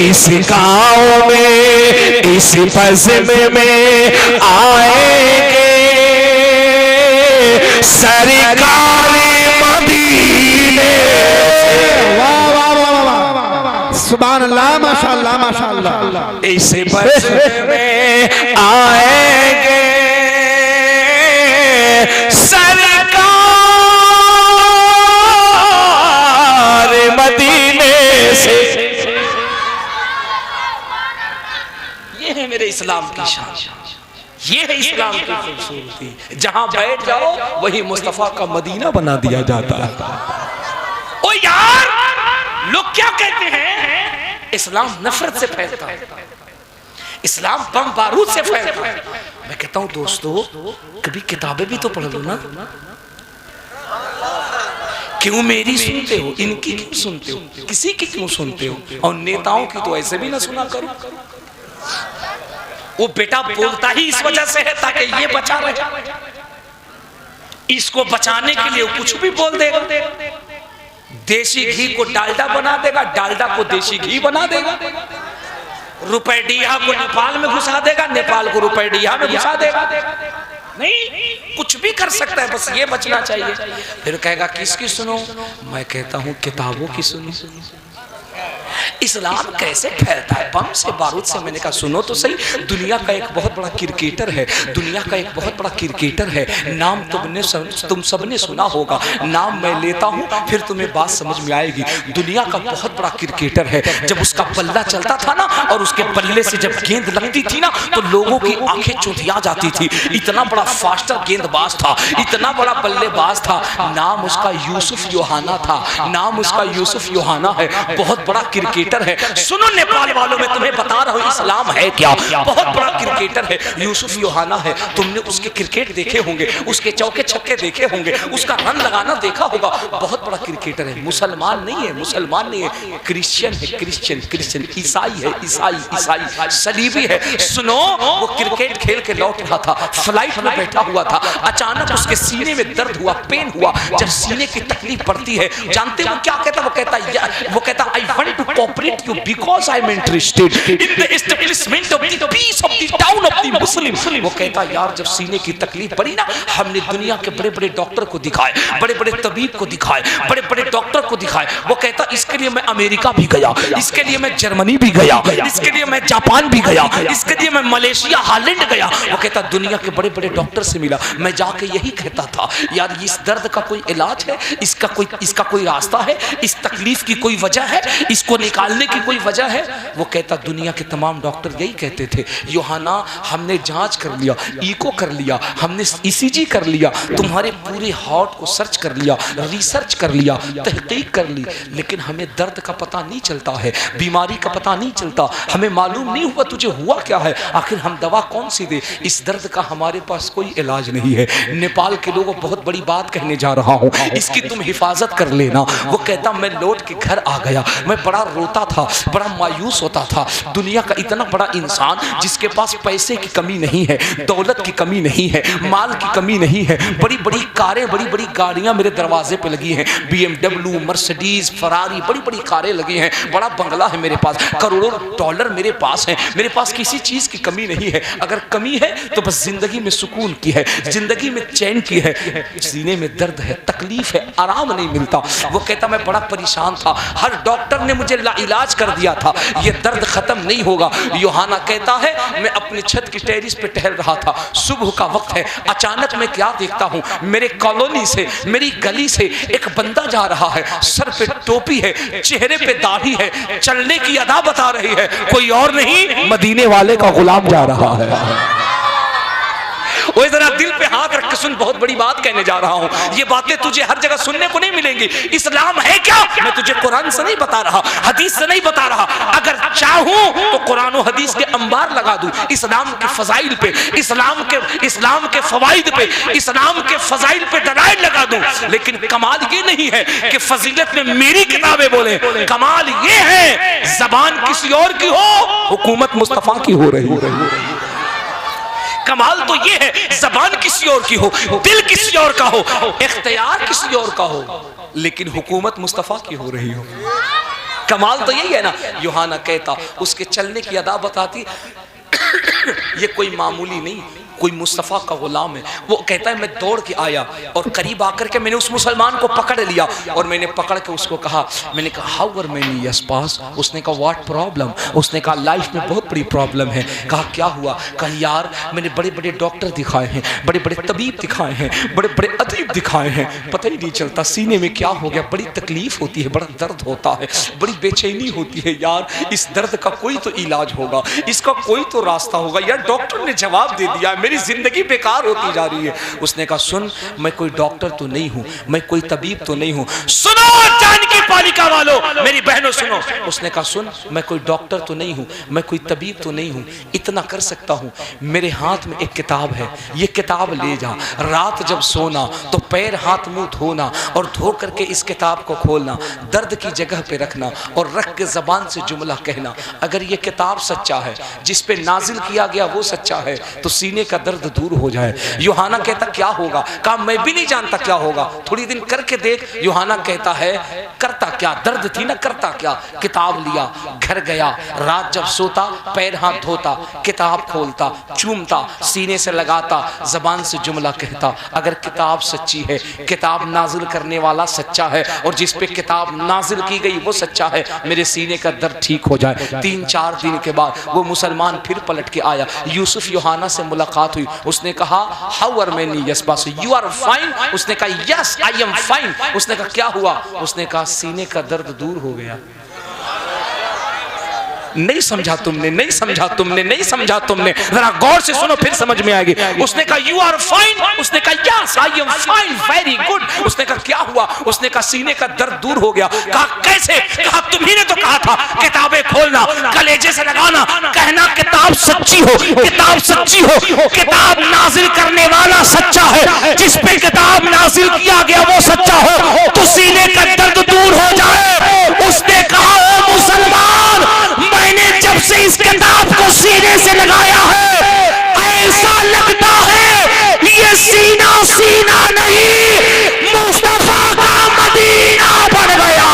इस गाँव में, इस बज़्म में आएंगे सरकार मदीने। वाह वाह वाह वाह, सुभान अल्लाह, माशाअल्लाह माशाअल्लाह। इस बज़्म में आएंगे मदीने से। ये है मेरे इस्लाम की शान, ये है इस्लाम की खूबसूरती। जहां बैठ जाओ वही मुस्तफा का मदीना बना दिया जाता है। ओ यार लोग क्या कहते हैं? इस्लाम नफरत से फैलता है, इस्लाम बम बारूद से फैलता है। मैं कहता हूं दोस्तों कभी किताबें भी तो पढ़ लो ना। क्यों मेरी सुनते हो, इनकी क्यों सुनते हो, किसी की क्यों सुनते हो? और नेताओं की तो ऐसे भी ना सुना करो। वो बेटा बोलता ही इस वजह से है ताकि ये बचा रहे, इसको बचाने के लिए कुछ भी बोल देगा। देसी घी को डालडा बना देगा, डालडा को देसी घी बना देगा, रुपैडिया को नेपाल में घुसा देगा, नेपाल को रुपैडिया में घुसा देगा। नहीं कुछ भी कर सकता है, बस ये बचना चाहिए। फिर कहेगा किसकी सुनो? मैं कहता हूं किताबों की सुनो। इस्लाम कैसे फैलता है? बम से बारूद से। मैंने कहा सुनो तो सही, दुनिया का एक बहुत बड़ा क्रिकेटर है, दुनिया का एक बहुत बड़ा क्रिकेटर है, नाम तुम सबने सुना होगा, नाम मैं लेता हूँ फिर तुम्हें बात समझ में आएगी। दुनिया का बहुत बड़ा क्रिकेटर है, जब उसका पल्ला चलता था ना और उसके पल्ले से जब गेंद लगती थी ना तो लोगों की आंखें चुंधिया जाती थी। इतना बड़ा फास्टर गेंदबाज था, इतना बड़ा बल्लेबाज था। नाम उसका यूसुफ योहाना था, नाम उसका यूसुफ योहाना है, बहुत बड़ा क्रिकेटर है। सुनो नेपाल वालों, में तुम्हें बता रहा हूं इस्लाम है क्या। बहुत बड़ा क्रिकेटर है, यूसुफ योहाना है। तुमने उसके क्रिकेट देखे होंगे, उसके चौके छक्के देखे होंगे, उसका रन लगाना देखा होगा। बहुत बड़ा क्रिकेटर है, मुसलमान नहीं है, मुसलमान नहीं है, क्रिश्चियन है, क्रिश्चियन, ईसाई है, ईसाई सलीबी है। सुनो, वो क्रिकेट खेल के लौट रहा था, फ्लाइट में बैठा हुआ था, अचानक उसके सीने में दर्द हुआ, पेन हुआ। जब सीने की तकलीफ पड़ती है, जानते हो क्या कहता? वो कहता I want to cooperate you because I am interested in the establishment of the peace of the town of the Muslim. वो कहता यार जब सीने की तकलीफ पड़ी ना, हमने दुनिया के बड़े बड़े डॉक्टर को दिखाए, बड़े बड़े तबीब को दिखाए, बड़े बड़े डॉक्टर को दिखाए। वो कहता इसके लिए मैं अमेरिका भी गया, इसके लिए मैं जर्मनी भी गया, इसके लिए मैं जापान भी गया, इसके लिए मैं मलेशिया हालैंड गया। वो कहता दुनिया के बड़े बड़े डॉक्टर से मिला, मैं जाके यही कहता था यार इस दर्द का कोई इलाज है, इसका कोई रास्ता है, इस तकलीफ की कोई वजह है, इसको निकालने की कोई वजह है। वो कहता दुनिया के तमाम डॉक्टर यही कहते थे योहाना, हमने जांच कर लिया, इको कर लिया, हमने ईसीजी कर लिया, तुम्हारे पूरे हार्ट को सर्च कर लिया, रिसर्च कर लिया, तहकीक कर ली, लेकिन हमें दर्द का पता नहीं चलता है, बीमारी का पता नहीं चलता, हमें मालूम नहीं हुआ तुझे हुआ क्या है, आखिर हम दवा कौन सी दे? इस दर्द का हमारे पास कोई इलाज नहीं है। नेपाल के लोगों बहुत बड़ी बात कहने जा रहा हूँ, इसकी तुम हिफाजत कर लेना। वो कहता मैं लौट के घर आ गया, मैं बड़ा रोता था, बड़ा मायूस होता था। दुनिया का इतना बड़ा इंसान जिसके पास पैसे की कमी नहीं है, दौलत की कमी नहीं है, माल की कमी नहीं है, बड़ी बड़ी कारें, बड़ी बड़ी गाड़ियां मेरे दरवाजे पे लगी हैं, BMW, मर्सिडीज, फरारी, बड़ी बड़ी कारें लगी हैं, बड़ा बंगला है मेरे पास, करोड़ों डॉलर मेरे पास हैं, मेरे पास किसी चीज की कमी नहीं है। अगर कमी है तो बस जिंदगी में सुकून की है, जिंदगी में चैन की है, सीने में दर्द है, तकलीफ है, आराम नहीं मिलता। वो कहता मैं बड़ा परेशान था, हर डॉक्टर ने मुझे इलाज कर दिया था, ये दर्द खत्म नहीं होगा। योहाना कहता है मैं अपनी छत की टेरिस पे टहल रहा था, सुबह का वक्त है, अचानक मैं क्या देखता हूँ, मेरे कॉलोनी से, मेरी गली से एक बंदा जा रहा है, सर पे टोपी है, चेहरे पे दाढ़ी है, चलने की अदा बता रही है, कोई और नहीं मदीने वाले का गुलाम जा रहा है। वो जरा दिल पे हाथ रख के सुन, बहुत बड़ी बात कहने जा रहा हूँ, ये बातें तुझे हर जगह सुनने को नहीं मिलेंगी। इस्लाम है क्या? मैं तुझे कुरान से नहीं बता रहा, हदीस से नहीं बता रहा, अगर चाहूं तो कुरान और हदीस के अंबार लगा दूं इस्लाम के फजाइल पे, इस्लाम के फवाइद पे, इस्लाम के फजाइल पे दलाइल लगा दूं। लेकिन कमाल ये नहीं है कि फजीलत में मेरी किताबें बोले, कमाल ये है जबान किसी और की हो, हुकूमत मुस्तफा की हो रही। कमाल तो ये है जबान किसी और की हो, दिल किसी और का हो, इख्तियार किसी और का हो, लेकिन हुकूमत मुस्तफा की हो रही हो। कमाल तो यही है ना। योहाना कहता उसके चलने की अदा बताती ये कोई मामूली नहीं, कोई मुस्तफ़ा का गुलाम है। वो कहता है मैं दौड़ के आया और करीब आकर के मैंने उस मुसलमान को पकड़ लिया और मैंने पकड़ के उसको कहा, मैंने कहा हाउ आर मेनी यस पास। उसने कहा व्हाट प्रॉब्लम। उसने कहा लाइफ में बहुत बड़ी प्रॉब्लम है। कहा क्या हुआ? कहा यार मैंने बड़े बड़े डॉक्टर दिखाए हैं, बड़े बड़े तबीब दिखाए हैं, बड़े बड़े अदीब दिखाए हैं, पता ही नहीं चलता सीने में क्या हो गया। बड़ी तकलीफ होती है, बड़ा दर्द होता है, बड़ी बेचैनी होती है। यार इस दर्द का कोई तो इलाज होगा, इसका कोई तो रास्ता होगा। यार डॉक्टर ने जवाब दे दिया, मेरी जिंदगी बेकार होती जा रही है। उसने कहा सुन, मैं कोई डॉक्टर तो नहीं हूं, मैं कोई तबीब तो नहीं हूं। सुनो जानकी पालिका वालों, मेरी बहनों सुनो। उसने कहा सुन, मैं कोई डॉक्टर तो नहीं हूं, मैं कोई तबीब तो नहीं हूं, इतना कर सकता हूं, मेरे हाथ में एक किताब है, ये किताब ले जा, रात जब सोना तो पैर हाथ मुंह धोना और धो करके इस किताब को खोलना, दर्द की जगह पे रखना और रख के जबान से जुमला कहना, अगर ये किताब सच्चा है, जिस पे नाजिल किया गया वो सच्चा है, तो सीने का दर्द दूर हो जाए। यूहाना कहता क्या होगा? कहा मैं भी नहीं जानता क्या होगा, थोड़ी दिन करके देख। यूहाना कहता है करता करता क्या, दर्द थी ना करता क्या। किताब लिया, घर गया, रात जब सोता पैर हाथ धोता, किताब खोलता, चूमता, सीने से लगाता, जबान से जुमला कहता, अगर किताब सच्ची है, किताब नाजिल करने वाला सच्चा है, और जिस पे किताब नाजिल की गई वो सच्चा है, मेरे सीने का दर्द ठीक हो जाए। 3-4 दिन के बाद वो मुसलमान फिर पलट के आया, यूसुफ यूहाना से मुलाकात हुई। उसने कहा how are many yes you are fine. उसने कहा यस आई एम फाइन। उसने कहा क्या हुआ? उसने कहा सीने का दर्द दूर हो गया। नहीं समझा तुमने, नहीं समझा तुमने, नहीं समझा तुमने, जरा गौर से सुनो फिर समझ में आएगी। उसने कहा यू आर फाइन। उसने कहा yes I am fine, very good. उसने कहा क्या हुआ? उसने कहा सीने का दर्द दूर हो गया। कहा कैसे? कहा तुम्ही ने तो कहा था किताबें खोलना, कलेजे से लगाना, कहना किताब सच्ची हो, किताब सच्ची हो, किताब नाजिल करने वाला सच्चा है, जिस पे किताब नाजिल किया गया वो सच्चा हो, तो सीने का दर्द दूर हो जाए। उसने कहा ओ मुसलमान, मैंने जब से इस किताब को सीने से लगाया है, ऐसा लगता है ये सीना सीना नहीं, मुस्तफा का मदीना बन गया।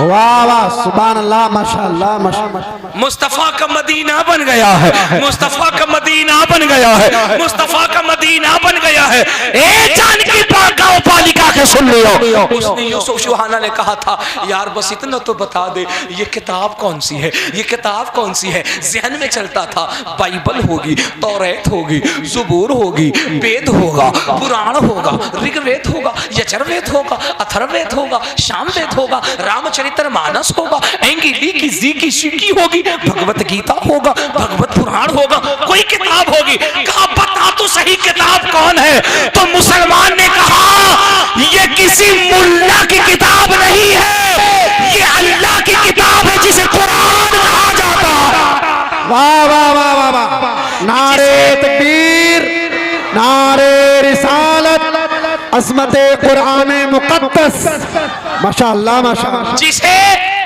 वाह वाह, सुभान अल्लाह, माशाअल्लाह माशाअल्लाह। मुस्तफा का मदीना बन गया है, मुस्तफा का मदीना बन गया है, मुस्तफा का मदीना बन गया है। ए जानकी पाक पालिका के सुन लियो। उसने यूसुफ यूहाना ने कहा था यार बस इतना तो बता दे ये किताब कौन सी है, ये किताब कौन सी है। जहन में चलता था बाइबल होगी, तौरात होगी, ज़बूर होगी, वेद होगा, पुराण होगा, ऋग्वेद होगा, यजुर्वेद होगा, अथर्ववेद होगा, सामवेद होगा, रामचरित्र मानस होगा, एंगिली की जी की शिकी होगी, भगवत गीता होगा, भगवत पुराण होगा, कोई किताब होगी। कहा बता तो सही किताब कौन है। तो मुसलमान ने कहा ये किसी मुल्ला की किताब नहीं है, ये अल्लाह की किताब है जिसे कुरान कहा जाता है। वाह वाह वाह वाह वाह, नारे तकबीर, नारे रिसालत, असमते कुरान मुकद्दस, माशाअल्लाह माशाअल्लाह। जिसे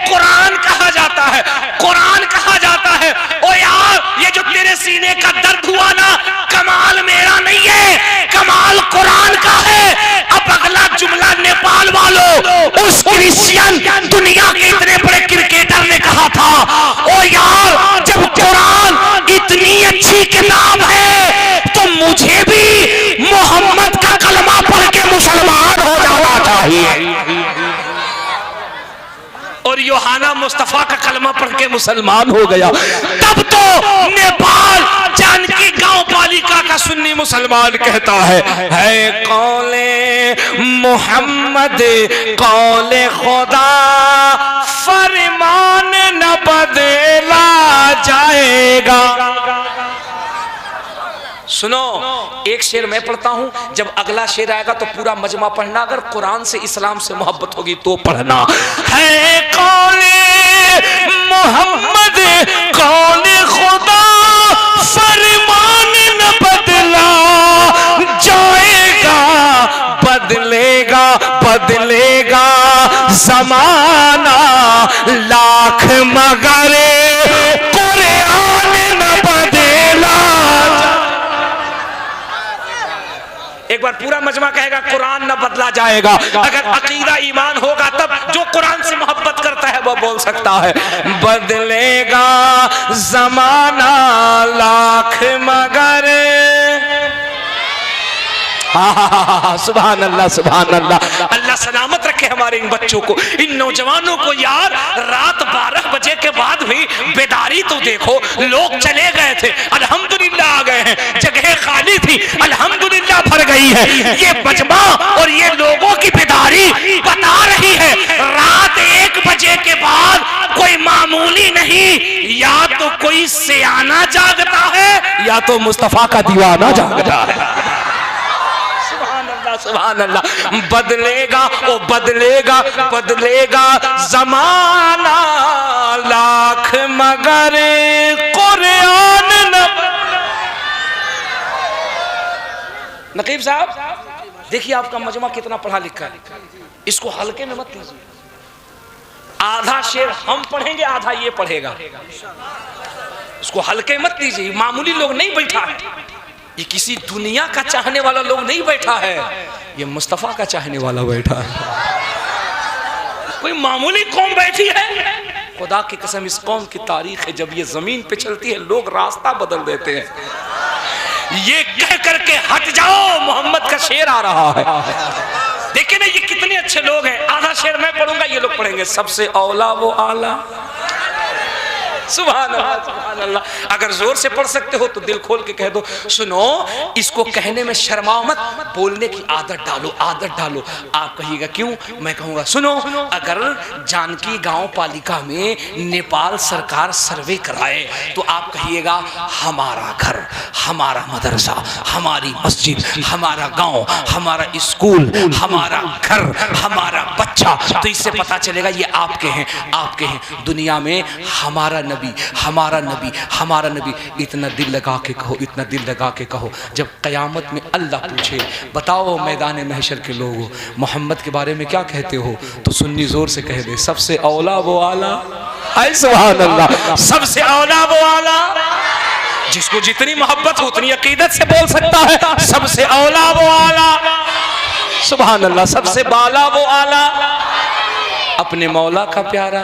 कुरान कहा जाता है, कुरान कहा जाता है। ओ यार ये जो तेरे सीने का दर्द हुआ ना, कमाल मेरा नहीं है, कमाल कुरान का है। अब अगला जुमला नेपाल वालों, उस क्रिश्चियन दुनिया के इतने बड़े क्रिकेटर ने कहा था ओ यार जब कुरान इतनी अच्छी किताब है तो मुझे भी मोहम्मद का कलमा पढ़ के मुसलमान हो जाना चाहिए। और यूहाना मुस्तफा का कलमा पढ़ के मुसलमान हो गया। तब तो नेपाल जानकी गांव पालिका का सुन्नी मुसलमान कहता है कौले मोहम्मद कौले खुदा, फरमान न बदला जाएगा। सुनो एक शेर मैं पढ़ता हूं, जब अगला शेर आएगा तो पूरा मजमा पढ़ना। अगर कुरान से इस्लाम से मोहब्बत होगी तो पढ़ना। है कौले मोहम्मद कौले खुदा, फरमान न बदला जाएगा, बदलेगा बदलेगा जमाना लाख मगर कुरान न बदला। एक बार पूरा मजमा कहेगा कुरान न बदला जाएगा। अगर अकीदा ईमान होगा तब जो कुरान से मोहब्बत करता है वो बोल सकता है बदलेगा जमाना लाख मगर। सुभान अल्लाह सुभान अल्लाह। अल्लाह सलामत रखे हमारे इन बच्चों को, इन नौजवानों को। यार रात 12 बजे के बाद भी बेदारी तो देखो, लोग चले गए थे अल्हम्दुलिल्लाह आ गए हैं, जगह खाली थी अल्हम्दुलिल्लाह भर गई है। ये मजमा और ये लोगों की बेदारी बता रही है रात 1 बजे के बाद कोई मामूली नहीं, या तो कोई सियाना जागता है या तो मुस्तफा का दीवाना जागता है। सुभान अल्लाह। बदलेगा ओ बदलेगा बदलेगा जमाना लाख मगर कुरान न। नकीब साहब देखिए आपका मजमा कितना पढ़ा लिखा है, इसको हल्के में मत लीजिए। आधा शेर हम पढ़ेंगे, आधा ये पढ़ेगा, इसको हल्के मत लीजिए। मामूली लोग नहीं बैठा है, ये किसी दुनिया का चाहने वाला लोग नहीं बैठा है, ये मुस्तफा का चाहने वाला बैठा है। कोई मामूली कौम बैठी है। खुदा की कसम इस कौम की तारीख है, जब ये जमीन पे चलती है लोग रास्ता बदल देते हैं। ये कह करके हट जाओ, मोहम्मद का शेर आ रहा है। देखिए ना ये कितने अच्छे लोग हैं। आधा शेर मैं पढ़ूंगा, ये लोग पढ़ेंगे। सबसे औला वो आला। सुभान अल्लाह, सुभान अल्लाह। अगर जोर से पढ़ सकते हो तो दिल खोल के कह दो। सुनो, इसको कहने में शर्माओ मत, बोलने की आदत डालो, आदत डालो। आप कहिएगा क्यों? मैं कहूँगा सुनो, अगर जानकी गांव पालिका में नेपाल सरकार सर्वे कराए तो आप कहिएगा हमारा घर, हमारा मदरसा, हमारी मस्जिद, हमारा गांव, हमारा स्कूल, हमारा घर, हमारा बच्चा। तो इससे पता चलेगा ये आपके हैं, आपके हैं। दुनिया में हमारा नबी, हमारा नबी, हमारा नबी। इतना दिल लगा के कहो, इतना दिल लगा के कहो। जब कयामत में अल्लाह पूछे बताओ मैदान महशर के लोगों मोहम्मद के बारे में क्या कहते हो, तो सुन्नी जोर से कह दे सबसे औला वो आला। ऐ सुभान अल्लाह, सबसे औला वो आला। जिसको जितनी मोहब्बत हो उतनी अकीदत से बोल सकता है सबसे औला वो आला। सुभान अल्लाह, सबसे बाला वो आला। अपने मौला का प्यारा।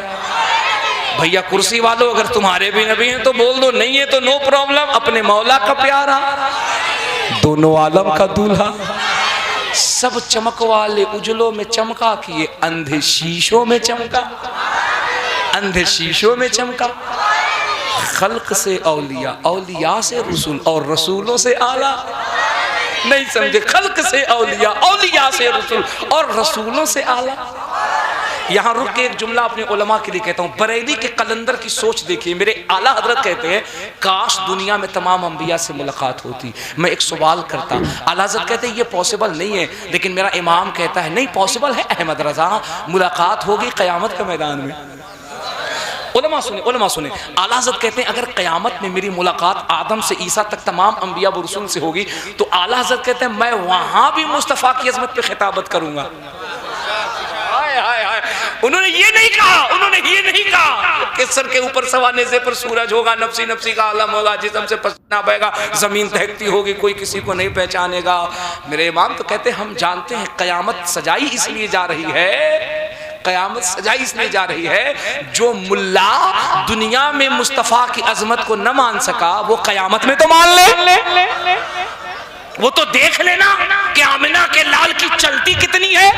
भैया कुर्सी वालों, अगर तुम्हारे भी नबी हैं तो बोल दो, नहीं है तो नो प्रॉब्लम। अपने मौला का प्यारा, दोनों आलम का दूल्हा। सब चमक वाले उजलों में चमका किए, अंधे शीशों में चमका, अंधे शीशों में चमका। खल्क से औलिया, औलिया से रसूल, और रसूलों से आला। नहीं समझे? खल्क से औलिया, औलिया से रसूल, और रसूलों से आला। यहाँ रुक के एक जुमला अपने उलमा के लिए कहता हूँ। बरेली के कलंदर की सोच देखिए। मेरे आला हजरत कहते हैं काश दुनिया में तमाम अंबिया से मुलाकात होती। मैं एक सवाल करता, आला हजरत कहते हैं ये पॉसिबल नहीं है, लेकिन मेरा इमाम कहता है नहीं पॉसिबल है अहमद रजा, मुलाकात होगी क़यामत के मैदान में। उलमा सुने, उलमा सुने। आला हज़रत कहते हैं अगर क़यामत में मेरी मुलाकात आदम से ईसा तक तमाम अंबिया व रसूल से होगी तो आला हज़रत कहते हैं मैं वहाँ भी मुस्तफ़ा की अज़मत पे खिताबत करूँगा। उन्होंने ये नहीं कहा, उन्होंने ये नहीं कहा कि सर के ऊपर सवाने से पर सूरज होगा, नफसी नफसी का आलम होगा, जिस्म से पसीना बहेगा, जमीन दहकती होगी, कोई किसी को नहीं पहचानेगा। मेरे इमाम तो कहते हैं हम जानते हैं क़यामत सजाई इसलिए जा रही है, क़यामत सजाई इसलिए जा रही है जो मुल्ला दुनिया में मुस्तफ़ा की अजमत को न मान सका वो क़यामत में तो मान ले। वो तो देख लेना कि आमिना के लाल की चलती कितनी है,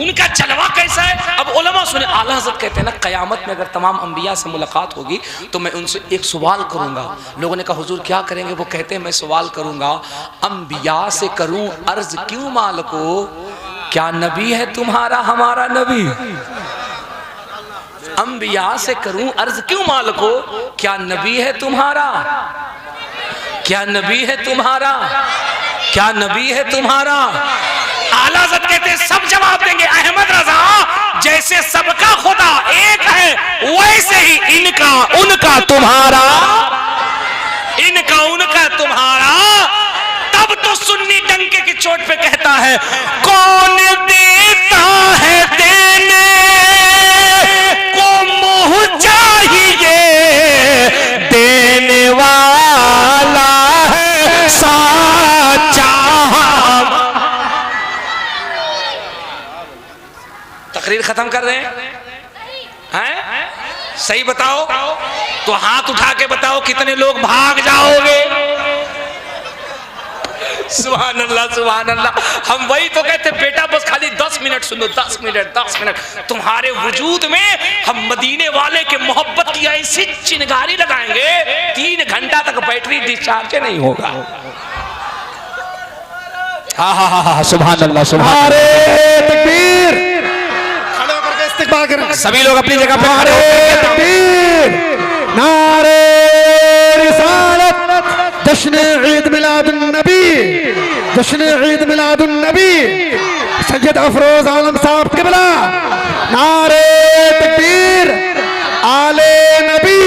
उनका जलवा कैसा है। अब उलमा सुने, आला हज़रत कहते हैं ना क़यामत में अगर तमाम अंबिया से मुलाकात होगी तो मैं उनसे एक सवाल करूंगा। लोगों ने कहा हुजूर क्या करेंगे? वो कहते हैं मैं सवाल करूंगा अंबिया से करूं अर्ज क्यों मालिको, क्या नबी है तुम्हारा हमारा नबी? अंबिया से करूं अर्ज क्यों मालिको, क्या नबी है तुम्हारा, क्या नबी है तुम्हारा, क्या नबी है तुम्हारा? आला हज़रत कहते हैं सब जवाब देंगे अहमद रजा, जैसे सबका खुदा एक है वैसे ही इनका उनका तुम्हारा, इनका उनका तुम्हारा। तब तो सुन्नी डंके की चोट पे कहता है कौन देता है देने को मुँह चाहिए, देने वाला है साचा। तकरीर खत्म कर रहे हैं? सही बताओ तो हाथ उठा के बताओ कितने लोग भाग जाओगे। सुभान अल्लाह, सुभान अल्लाह। हम वही तो कहते बेटा बस खाली 10 मिनट सुनो, 10 मिनट, 10 मिनट। तुम्हारे वजूद में हम मदीने वाले के मोहब्बत की ऐसी चिनगारी लगाएंगे 3 घंटा तक बैटरी डिस्चार्ज नहीं होगा। हाँ हाँ हाँ हाँ, सुभान अल्लाह, सुभान अल्लाह। तकबीर, सभी लोग अपनी जगह पे नारे तकबीर, नारे रिसालत, जश्न ईद मिलादुन नबी, जश्न ईद मिलादुन नबी, सैयद अफरोज आलम साहब क़िबला। नारे तकबीर, आले नबी,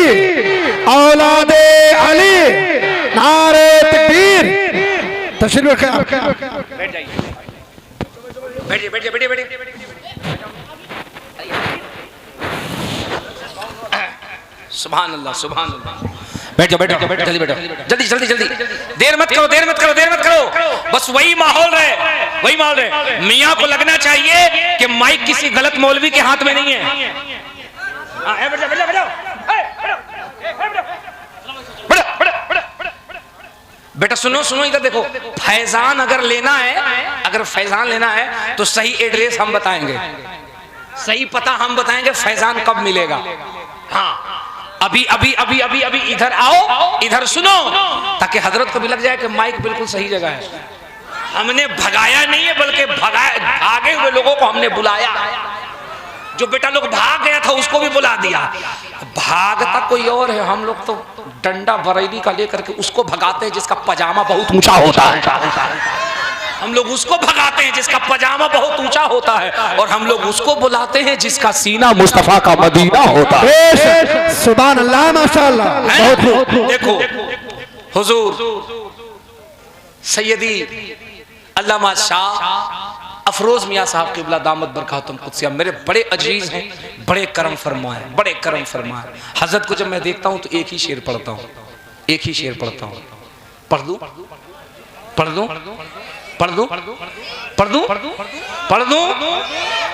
औलादे अली। नारे तकबीर। तशरीफ रखें, बैठ जाइए, बैठिए, बैठिए, बैठिए, बैठिए। सुभान अल्लाह, सुभान अल्लाह। बैठ जाओ, बैठ जाओ, जल्दी बैठो, जल्दी जल्दी जल्दी। देर मत करो, देर मत करो, देर मत करो। बस वही माहौल रहे, वही माहौल रहे। मियाँ को लगना चाहिए कि माइक किसी गलत मौलवी के हाथ में नहीं है। बेटा सुनो सुनो, इधर देखो, फैजान अगर लेना है, अगर फैजान लेना है तो सही एड्रेस हम बताएंगे, सही पता हम बताएंगे, फैजान कब मिलेगा। हाँ, अभी अभी अभी अभी अभी इधर आओ, इधर सुनो, ताकि हजरत को भी लग जाए कि माइक बिल्कुल सही जगह है। हमने भगाया नहीं है, बल्कि भागे हुए लोगों को हमने बुलाया। जो बेटा लोग भाग गया था उसको भी बुला दिया। भागता कोई और है, हम लोग तो डंडा बरेली का लेकर के उसको भगाते हैं जिसका पजामा बहुत ऊंचा होता है। हम लोग उसको भगाते हैं जिसका पजामा बहुत ऊंचा होता है, और हम लोग उसको बुलाते हैं जिसका सीना मुस्तफा का मदीना होता है। सुभान अल्लाह, माशाअल्लाह। देखो हुजूर सैयदी अल्लामा शाह अफरोज मियाँ साहब क़िबला दामत बरकातुहुम कुद्सिया मेरे बड़े अजीज हैं, बड़े करम फरमाए, बड़े करम फरमाए। हजरत को जब मैं देखता हूँ तो एक ही शेर पढ़ता हूँ, एक ही शेर पढ़ता हूँ। पढ़ दूं पढ़ दूं पढ़ दूं पढ़ दूं पढ़ दूं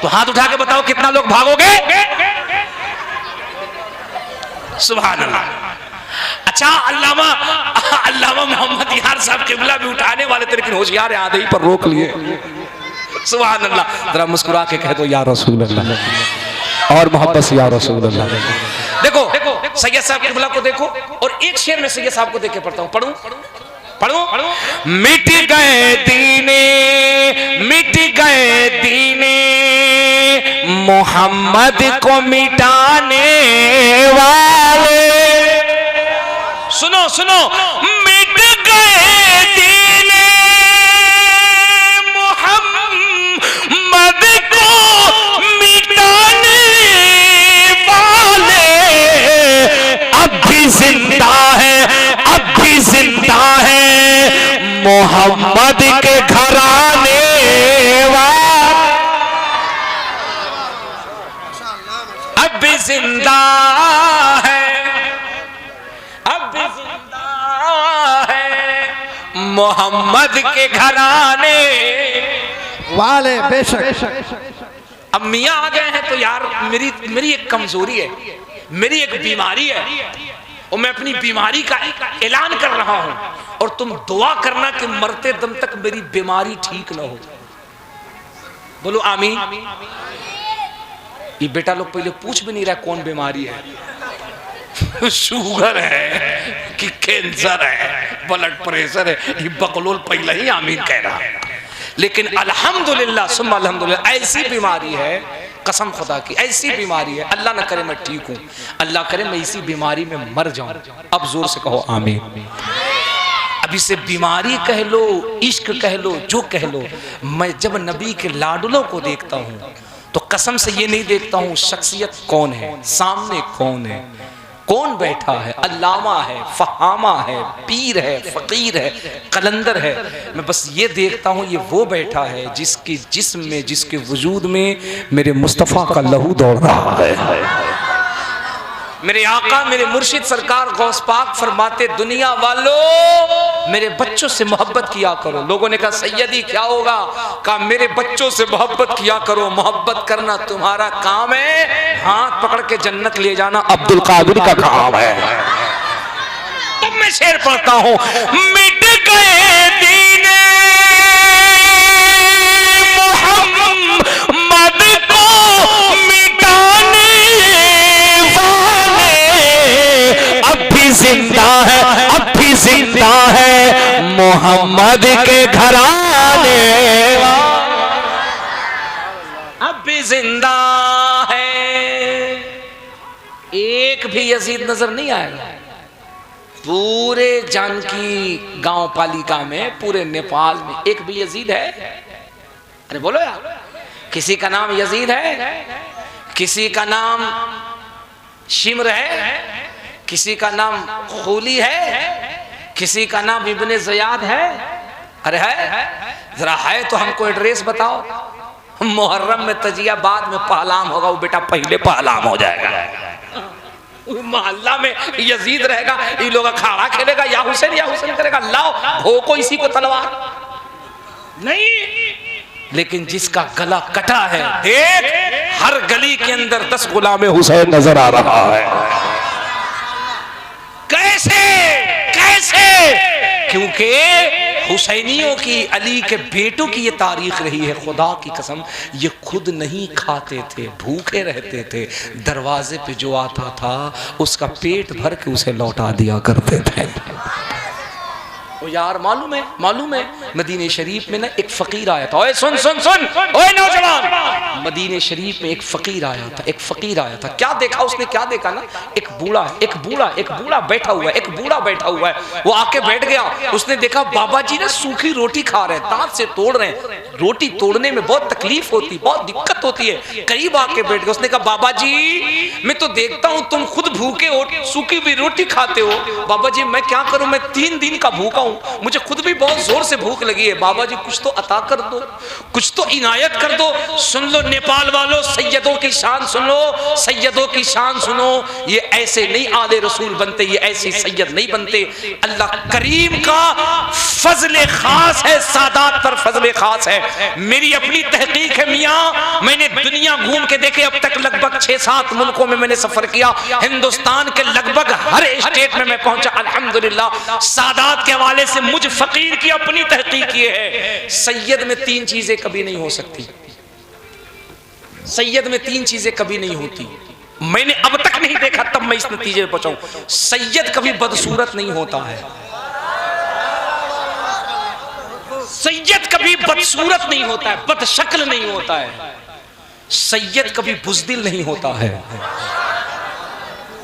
तो हाथ उठा के बताओ कितना लोग भागोगे। सुभान अल्लाह। अच्छा, अल्लामा मोहम्मद यार साहब क़िबला भी उठाने वाले थे, लेकिन होशियार आधे ही पर रोक लिए। सुभान अल्लाह। जरा मुस्कुरा के कह दो या रसूल अल्लाह, और मोहब्बत से या रसूल अल्लाह। देखो सैयद साहब के क़िबला को देखो, और एक शेर में सैयद साहब को देख के पढ़ता हूँ। पढ़ूं पढ़ूं। मिट गए दीने, मिट गए दीने मोहम्मद को मिटाने वाले। सुनो सुनो, मिट गए दीने मोहम्मद को मिटाने वाले अब भी जिंदा है, अब भी जिंदा है मोहम्मद के घराने वाले, अब भी जिंदा है, अब भी जिंदा है मोहम्मद के घराने वाले। बेशक। अब मियाँ आ गए हैं तो यार मेरी एक कमजोरी है, मेरी एक बीमारी है, और मैं अपनी बीमारी का ऐलान कर रहा हूं, और तुम दुआ करना कि मरते दम तक मेरी बीमारी ठीक ना हो। बोलो आमीन। ये बेटा लोग पहले पूछ भी नहीं रहा कौन बीमारी है। शुगर है कि कैंसर है, ब्लड प्रेशर है, ये बकलोल पहले ही आमीन कह रहा है। लेकिन अल्हम्दुलिल्लाह सुम्मा अल्हम्दुलिल्लाह ऐसी बीमारी है, कसम खुदा की ऐसी बीमारी है, अल्लाह ना करे मैं ठीक हूँ, अल्लाह करे मैं इसी बीमारी में मर जाऊं। अब जोर से कहो आमीन। अब इसे बीमारी कह लो, इश्क कह लो, जो कह लो, मैं जब नबी के लाडलों को देखता हूँ तो कसम से ये नहीं देखता हूँ शख्सियत कौन है, सामने कौन है, कौन बैठा है, अल्लामा है, फहामा है, पीर है, फकीर है, कलंदर है। मैं बस ये देखता हूँ ये वो बैठा है जिसकी जिस्म में, जिसके वजूद में मेरे मुस्तफ़ा का लहू दौड़ रहा है। मेरे आका मेरे मुर्शिद सरकार गौस पाक फरमाते, दुनिया वालों मेरे बच्चों से मोहब्बत किया करो। लोगों ने कहा सैयदी क्या होगा? कहा मेरे बच्चों से मोहब्बत किया करो, मोहब्बत करना तुम्हारा काम है, हाथ पकड़ के जन्नत ले जाना अब्दुल कादिर का काम है। अब मैं शेर पढ़ता हूं, मिट गए दीने मोहम्मद को मिटाने अब भी जिंदा है, अब भी जिंदा है मोहम्मद के घराने, अब भी जिंदा है। एक भी यजीद नजर नहीं आएगा पूरे जानकी गांव पालिका में, पूरे नेपाल में एक भी यजीद है? अरे बोलो यार, किसी का नाम यजीद है? किसी का नाम शिम्र है? किसी का नाम खूली है? किसी का नाम इब्ने ज़ियाद है? अरे है? जरा है तो हमको एड्रेस बताओ। मुहर्रम में तजिया बाद में पहलाम होगा, वो बेटा पहले पहलाम हो जाएगा। मोहल्ला में यजीद रहेगा, ये लोग अखाड़ा खेलेगा, या हुसैन करेगा, लाओ भोको इसी को तलवार। नहीं, लेकिन जिसका गला कटा है, देख हर गली के अंदर 10 गुलाम हुसैन नजर आ रहा है। कैसे कैसे? क्योंकि हुसैनियों की, अली के बेटों की ये तारीख रही है। खुदा की कसम, ये खुद नहीं खाते थे, भूखे रहते थे। दरवाजे पे जो आता था उसका पेट भर के उसे लौटा दिया करते थे। ओ यार, मालूम है मदीने शरीफ में ना एक फकीर आया था। ओए सुन सुन सुन, ओए नौजवान, मदीने शरीफ में एक फकीर आया था। क्या देखा उसने? क्या देखा ना, एक बूढ़ा बैठा हुआ है। वो आके बैठ गया। उसने देखा बाबा जी ना सूखी रोटी खा रहे हैं, दांत से तोड़ रहे हैं। रोटी तोड़ने में बहुत तकलीफ होती, बहुत दिक्कत होती है। करीब आके बैठ गया। उसने कहा बाबा जी, मैं तो देखता हूँ तुम खुद भूखे हो, सूखी हुई रोटी खाते हो। बाबा जी मैं क्या करूं, मैं 3 दिन का भूखा हूं, मुझे खुद भी बहुत जोर से भूख लगी है। बाबा जी कुछ तो अता कर दो, कुछ तो इनायत कर दो। सुन लो नेपाल वालों, सैयदों की शान सुन लो, सैयदों की शान सुनो। ये ऐसे नहीं आले रसूल बनते, ये ऐसे सैयद नहीं बनते। अल्लाह करीम का फजल खास है, सादात पर फजल खास है। मेरी अपनी तहकीक है मियाँ, मैंने दुनिया घूम के देखे। अब तक लगभग 6-7 मुल्कों में मैंने सफर किया। हिंदुस्तान के लगभग हर स्टेट में मैं पहुंचा। अल्हम्दुलिल्लाह, सादात के हवाले से मुझ फकीर की अपनी तहकीक ये है, सैयद में 3 चीजें कभी नहीं हो सकती। सैयद में 3 चीजें कभी नहीं होती। मैंने अब तक नहीं देखा, तब मैं इस नतीजे पे पहुंचा। सैयद कभी बदसूरत नहीं होता है, सैयद कभी बदसूरत नहीं होता है, बदशक्ल नहीं होता है। सैयद कभी बुज़दिल नहीं होता है।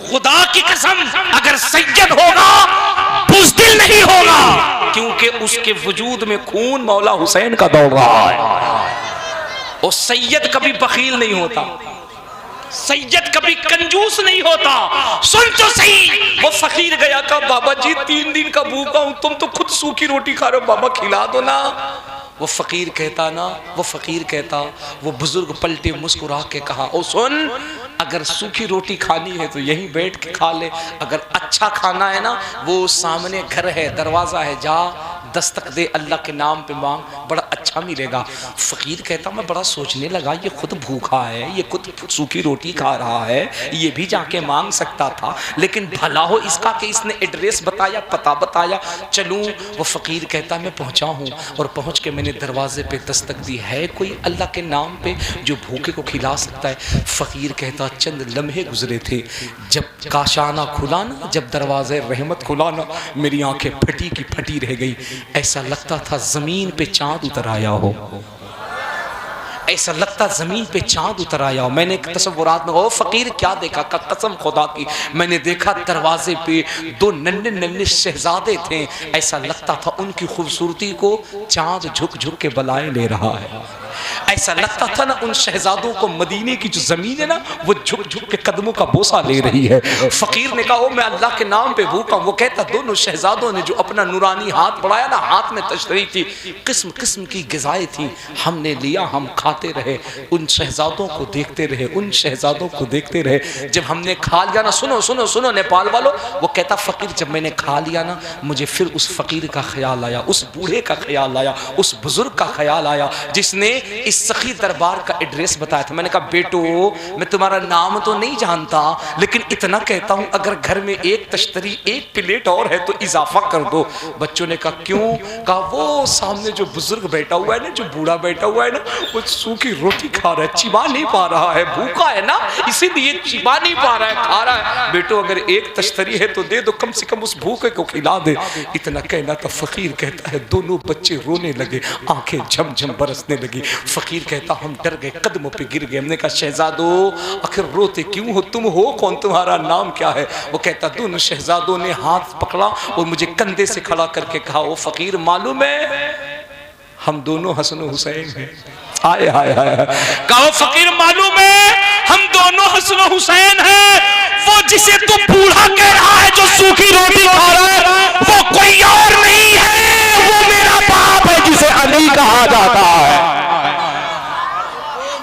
खुदा की कसम, अगर सैयद होगा बुज़दिल नहीं होगा, क्योंकि उसके वजूद में खून मौला हुसैन का दौड़ रहा है। और सैयद कभी बखील नहीं होता, सैयद कभी कंजूस नहीं होता। सुन तो सही, वो फकीर गया का बाबा जी 3 दिन का भूखा हूं, तुम तो खुद सूखी रोटी खा रहे हो, बाबा खिला दो ना। वो फकीर कहता, वो बुजुर्ग पलटे मुस्कुरा के कहा, ओ सुन, अगर सूखी रोटी खानी है तो यहीं बैठ के खा ले, अगर अच्छा खाना है ना, वो सामने घर है, दरवाजा है, जा दस्तक दे, अल्लाह के नाम पे मांग, बड़ा अच्छा मिलेगा। फकीर कहता, मैं बड़ा सोचने लगा, ये खुद भूखा है, ये खुद सूखी रोटी खा रहा है, ये भी जाके मांग सकता था, लेकिन भला हो इसका कि इसने एड्रेस बताया, पता बताया, चलूं। वो फकीर कहता, मैं पहुंचा हूं और पहुंच के मैंने दरवाजे पे दस्तक दी, है कोई अल्लाह के नाम पे जो भूखे को खिला सकता है? फकीर कहता, चंद लम्हे गुजरे थे, जब काशाना खुला ना, जब दरवाजे रहमत खुला ना, मेरी आंखें फटी की फटी रह गई। ऐसा लगता था जमीन पे चांद उतर आया हो, ऐसा लगता जमीन पे चांद उतर आया हो। मैंने तसव्वुरात में, ओ फकीर क्या देखा? का कसम खुदा की, मैंने देखा दरवाजे पे 2 नन्हे शहजादे थे, ऐसा लगता था उनकी खूबसूरती को चांद झुक झुक के बलाएं ले रहा है। ऐसा लगता था ना उन शहजादों को मदीने की जो जमीन है ना, वो झुक झुक के कदमों का बोसा ले रही है। फकीर ने कहा, ओ मैं अल्लाह के नाम पे भूखा। वो कहता, दोनों शहजादों ने जो अपना नूरानी हाथ बढ़ाया ना, हाथ में तशरीह थी, किस्म किस्म की ग़िज़ाएं थी, हमने लिया, हम खाते रहे, उन शहजादों को देखते रहे, उन शहजादों को देखते रहे। जब हमने खा लिया ना, सुनो सुनो सुनो नेपाल वालों, वो कहता फकीर, जब मैंने खा लिया ना, मुझे फिर उस फकीर का ख्याल आया, उस बूढ़े का ख्याल आया, उस बुजुर्ग का ख्याल आया जिसने इस सखी दरबार का एड्रेस बताया था। मैंने कहा, बेटो मैं तुम्हारा नाम तो नहीं जानता, लेकिन इतना कहता हूं, अगर घर में एक तश्तरी, एक प्लेट और है तो इजाफा कर दो। बच्चों ने कहा, क्यों? कहा, वो सामने जो बुजुर्ग बैठा हुआ है ना, जो बूढ़ा बैठा हुआ है ना, वो सूखी रोटी खा रहा है, चिबा नहीं पा रहा है, भूखा है ना, इसीलिए चिबा नहीं पा रहा है, खा रहा है। बेटो अगर एक तश्तरी है तो दे दो, कम से कम उस भूखे को खिला दे। इतना कहना था। फकीर कहता है, दोनों बच्चे रोने लगे, आंखें झमझम बरसने लगी। फकीर कहता, हम डर गए, कदमों पे गिर गए। हमने कहा, शहजादो आखिर रोते क्यों हो? तुम हो कौन? तुम्हारा नाम क्या है? वो कहता, दोनों शहजादों ने हाथ पकड़ा और मुझे कंधे से खड़ा करके कहा, ओ फकीर मालूम है हम दोनों हसन हुसैन हैं। हाय हाय हाय। कहो फकीर मालूम है हम दोनों हसन हुसैन हैं। वो जिसे तू बूढ़ा कह रहा है, जो सूखी रोटी खा रहा है, वो कोई और नहीं है, वो मेरा बाप है जिसे अली कहा जाता है।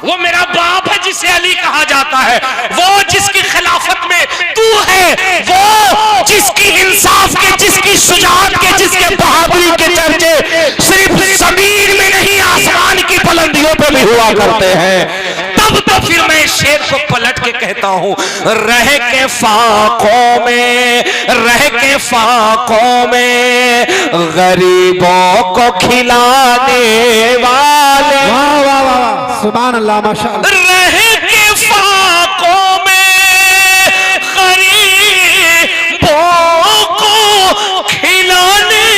वो मेरा बाप है जिसे अली कहा जाता है। वो जिसकी खिलाफत में तू है, वो जिसकी इंसाफ के, जिसकी शुजाअत के, जिसके बहादुरी के चर्चे सिर्फ ज़मीन में नहीं भी हुआ करते हैं। तब तो फिर मैं शेर को पलट के कहता हूं, रह के फाकों में, रह के फाकों में गरीबों को खिलाने वाले, वाह वाह वाह, सुभान अल्लाह, माशाअल्लाह। रह के फाकों में गरीबों को खिलाने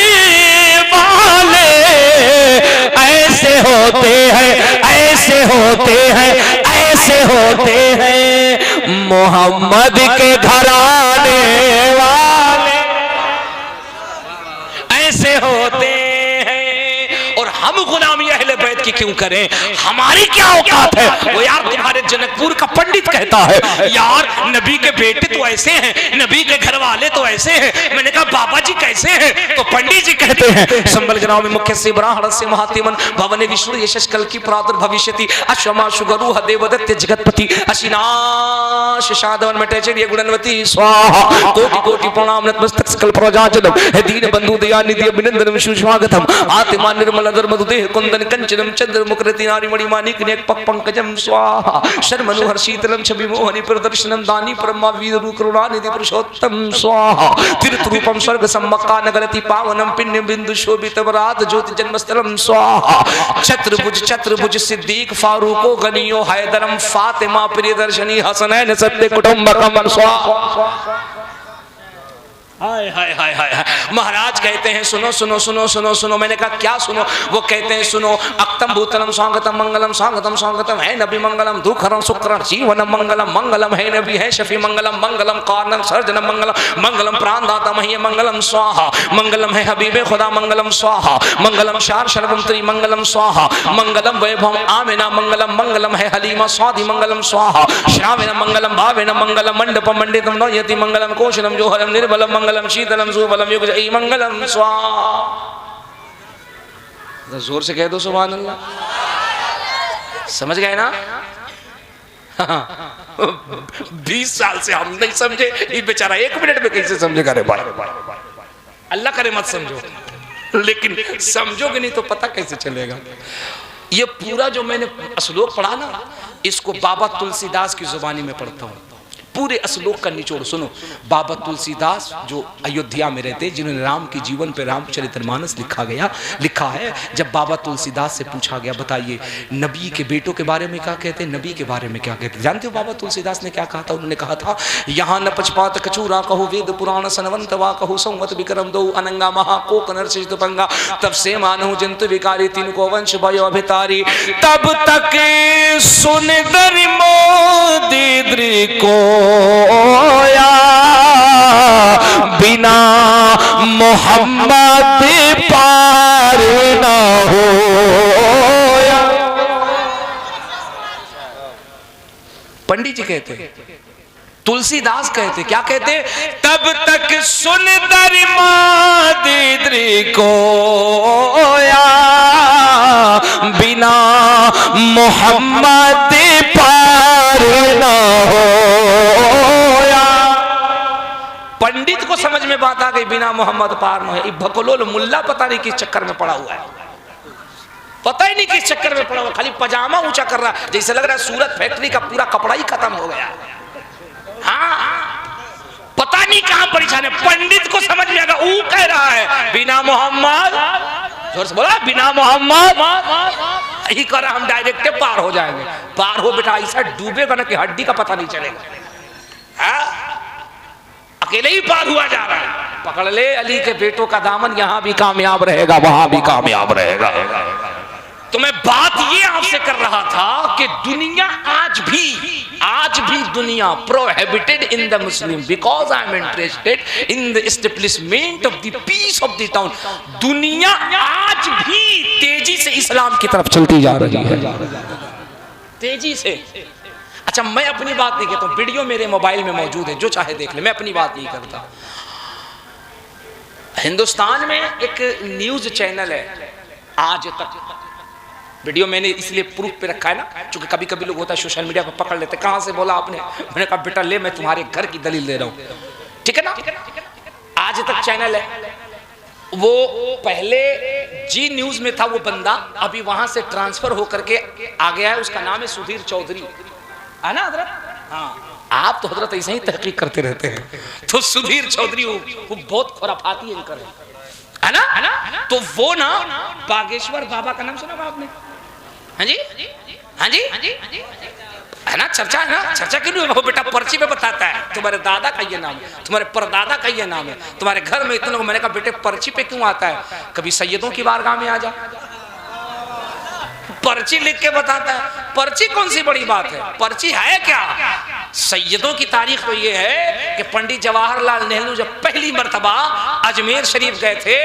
वाले ऐसे होते हैं, ऐसे होते हैं, ऐसे होते हैं मोहम्मद के घराने वाले, ऐसे होते हैं। और हम गुलामी अहले बैत की क्यों करें? हमारी क्या औकात है? वो यार तुम्हारे जनकपुर का पंडित कहता है यार नबी के बेटे तो ऐसे हैं, नबी के घर वाले तो ऐसे हैं। मैंने कहा बाबा जी कैसे हैं? तो पंडित जी कहते हैं संबल ग्राम में मुख्य से ब्राह्मण से महातिमन भवन विष्णु यशस कल की प्रातुर भविष्यति अश्वमा सुगरु देवदत्त जगतपति अशिनाश शादवन मटेचर्य गुणवती स्वाहा कोटि कोटि प्रणाम नतमस्तक सकल प्रजाजनम हे दीन बंधु दया निधि अभिनंदनम सुस्वागतम आत्मा निर्मल धर्मदुदेह कुंदन कंचनम चंद्र मुखरति नारी मणिमाणिक नेक पक पंकजम स्वाहा शर्मनुहर शीतलम छवि मोहनि प्रदर्शनम दानी परमा वीर करुणा निधि पुरुषोत्तम स्वाहा तीर्थ रूपम स्वर्ग सम्मक्का नगरति पावनम पिण्य बिंदु शोभित वरात ज्योति जन्मस्थलम स्वाहा चतुर्भुज सिद्दीक फारूको गनियो हैदरम फातिमा प्रियदर्शनी हसनैन सत्य कुटुंबकम स्वाहा। हाय हाय हाय हाय महाराज कहते हैं सुनो सुनो सुनो सुनो सुनो। मैंने कहा क्या सुनो? वो कहते हैं सुनो, अक्तम भूतलम स्वागतम मंगलम स्वागतम स्वागतम है नबी मंगलम दुखरम सुक्रम जीवनम मंगलम मंगलम है नबी है शफी मंगलम मंगलम कारणम सर्जनम मंगलम मंगलम प्राणदाता मह्य मंगलम स्वाहा मंगलम है हबीबे खुदा मंगलम स्वाहा मंगलम शार शर्वंत्री मंगलम स्वाहा मंगलम वैभव आमिना मंगलम मंगलम है हलीमा स्वाधि मंगलम स्वाहा श्रावण मंगलम भावेन मंगलम मंडपम मंडितम नयति मंगलम कोशलम जोहरम निर्बलम मंगलम शीतलम सुबलम युग जय मंगलम स्वाहा। जोर से कह दो सुभान अल्लाह। समझ गए ना? 20 साल से हम नहीं समझे, ये बेचारा 1 मिनट में कैसे समझेगा? रे भाई अल्लाह करे मत समझो, लेकिन समझोगे नहीं तो पता कैसे चलेगा? ये पूरा जो मैंने श्लोक पढ़ा ना, इसको बाबा तुलसीदास की जुबानी में पढ़ता हूँ। पूरे श्लोक का निचोड़ सुनो। बाबा तुलसीदास जो अयोध्या में रहते, जिन्होंने राम के जीवन पे रामचरितमानस लिखा है। जब बाबा तुलसीदास से पूछा गया बताइए नबी के बेटों के बारे में क्या कहते हैं, नबी के बारे में क्या कहते हैं? जानते हो बाबा तुलसीदास ने क्या कहा था? उन्होंने कहा था यहाँ न पचपात कचूरा कहो वेद पुराण सनवंत वा कहो संवत विक्रम दो अनंगा महा कोक नरसित पंगा तब से मानो जंतु विकारी तीन को वंश भयो अभितारी तब तक सुन दर मोदी को बिना मोहम्मद पार न हो। पंडित जी कहते, तुलसीदास कहते, क्या कहते? तब तक सुन दरिद्री को बिना मोहम्मद पार न हो। पंडित को समझ में बात आ गई, बिना मोहम्मद पार न है। भकोलोल मुल्ला पता नहीं किस चक्कर में पड़ा हुआ है, पता ही नहीं किस चक्कर में पड़ा हुआ, खाली पजामा ऊंचा कर रहा, जैसे लग रहा है सूरत फैक्ट्री का पूरा कपड़ा ही खत्म हो गया। हाँ, पता नहीं कहां परेशान है। पंडित को समझ में आएगा, वो कह रहा है बिना मोहम्मद, जोर से बोला बिना मोहम्मद, यही कर रहा हम डायरेक्ट पार हो जाएंगे। पार हो बेटा, ऐसा डूबेगा ना कि हड्डी का पता नहीं चलेगा। अकेले ही पार हुआ जा रहा है। पकड़ ले अली के बेटों का दामन, यहां भी कामयाब रहेगा, वहां भी कामयाब रहेगा। तो मैं बात ये आपसे कर रहा था कि दुनिया आज भी दुनिया prohibited in the Muslim because I am interested in the establishment of the peace of the town. दुनिया आज भी तेजी से इस्लाम की तरफ चलती जा रही है, तेजी से। अच्छा, मैं अपनी बात नहीं कहता हूं, वीडियो मेरे मोबाइल में मौजूद है, जो चाहे देख ले, मैं अपनी बात नहीं करता। हिंदुस्तान में एक न्यूज चैनल है आज तक, वीडियो मैंने इसलिए प्रूफ पे रखा है ना, क्योंकि कभी कभी लोग होता है सोशल मीडिया पर पकड़ लेते, कहां से बोला आपने? मैंने कहा बेटा ले, मैं तुम्हारे घर की दलील दे रहा हूं, ठीक है ना? आज तक चैनल है, वो पहले जी न्यूज में था वो बंदा, अभी वहां से ट्रांसफर होकर के आ गया है, उसका नाम है सुधीर चौधरी, है ना हजरत? हाँ, आप तो हजरत ऐसे ही तहकीक करते रहते हैं। तो सुधीर चौधरी वो बहुत खुराफाती एंकर है ना? तो वो ना बागेश्वर बाबा का नाम सुना आपने? हाँ जी, हाँ जी, है ना? चर्चा है ना? चर्चा क्यों नहीं? वो बेटा पर्ची पे बताता है तुम्हारे दादा का ये नाम है, तुम्हारे परदादा का ये नाम है, तुम्हारे घर में इतने लोग। मैंने कहा बेटे पर्ची पे क्यों आता है? कभी सैयदों की बारगाह में आ जा, पर्ची लिख के बताता है। पर्ची कौन सी बड़ी बात है? पर्ची है क्या? सैयदों की तारीख तो ये है कि पंडित जवाहरलाल नेहरू जब पहली मर्तबा अजमेर शरीफ गए थे,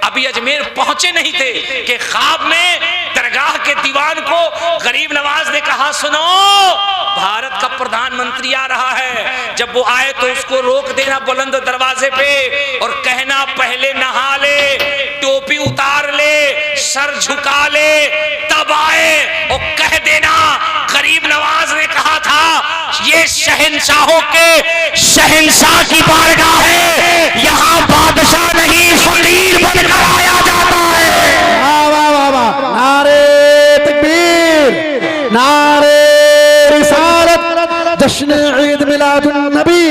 अभी अजमेर पहुंचे नहीं थे कि ख्वाब में दरगाह के दीवान को गरीब नवाज ने कहा सुनो भारत का प्रधानमंत्री आ रहा है। जब वो आए तो उसको रोक देना बुलंद दरवाजे पे और कहना पहले नहा ले, टोपी उतार ले, सर झुका ले, तब आए। और कह देना गरीब नवाज ने कहा था ये शहंशाहों के शहंशाह की बारगाह है, यहाँ बादशाह नहीं फकीर बनकर आया जाता है। वाह वाह वाह वाह, नारे तकबीर, नारे रिसालत, जश्न ईद मिलादुन नबी,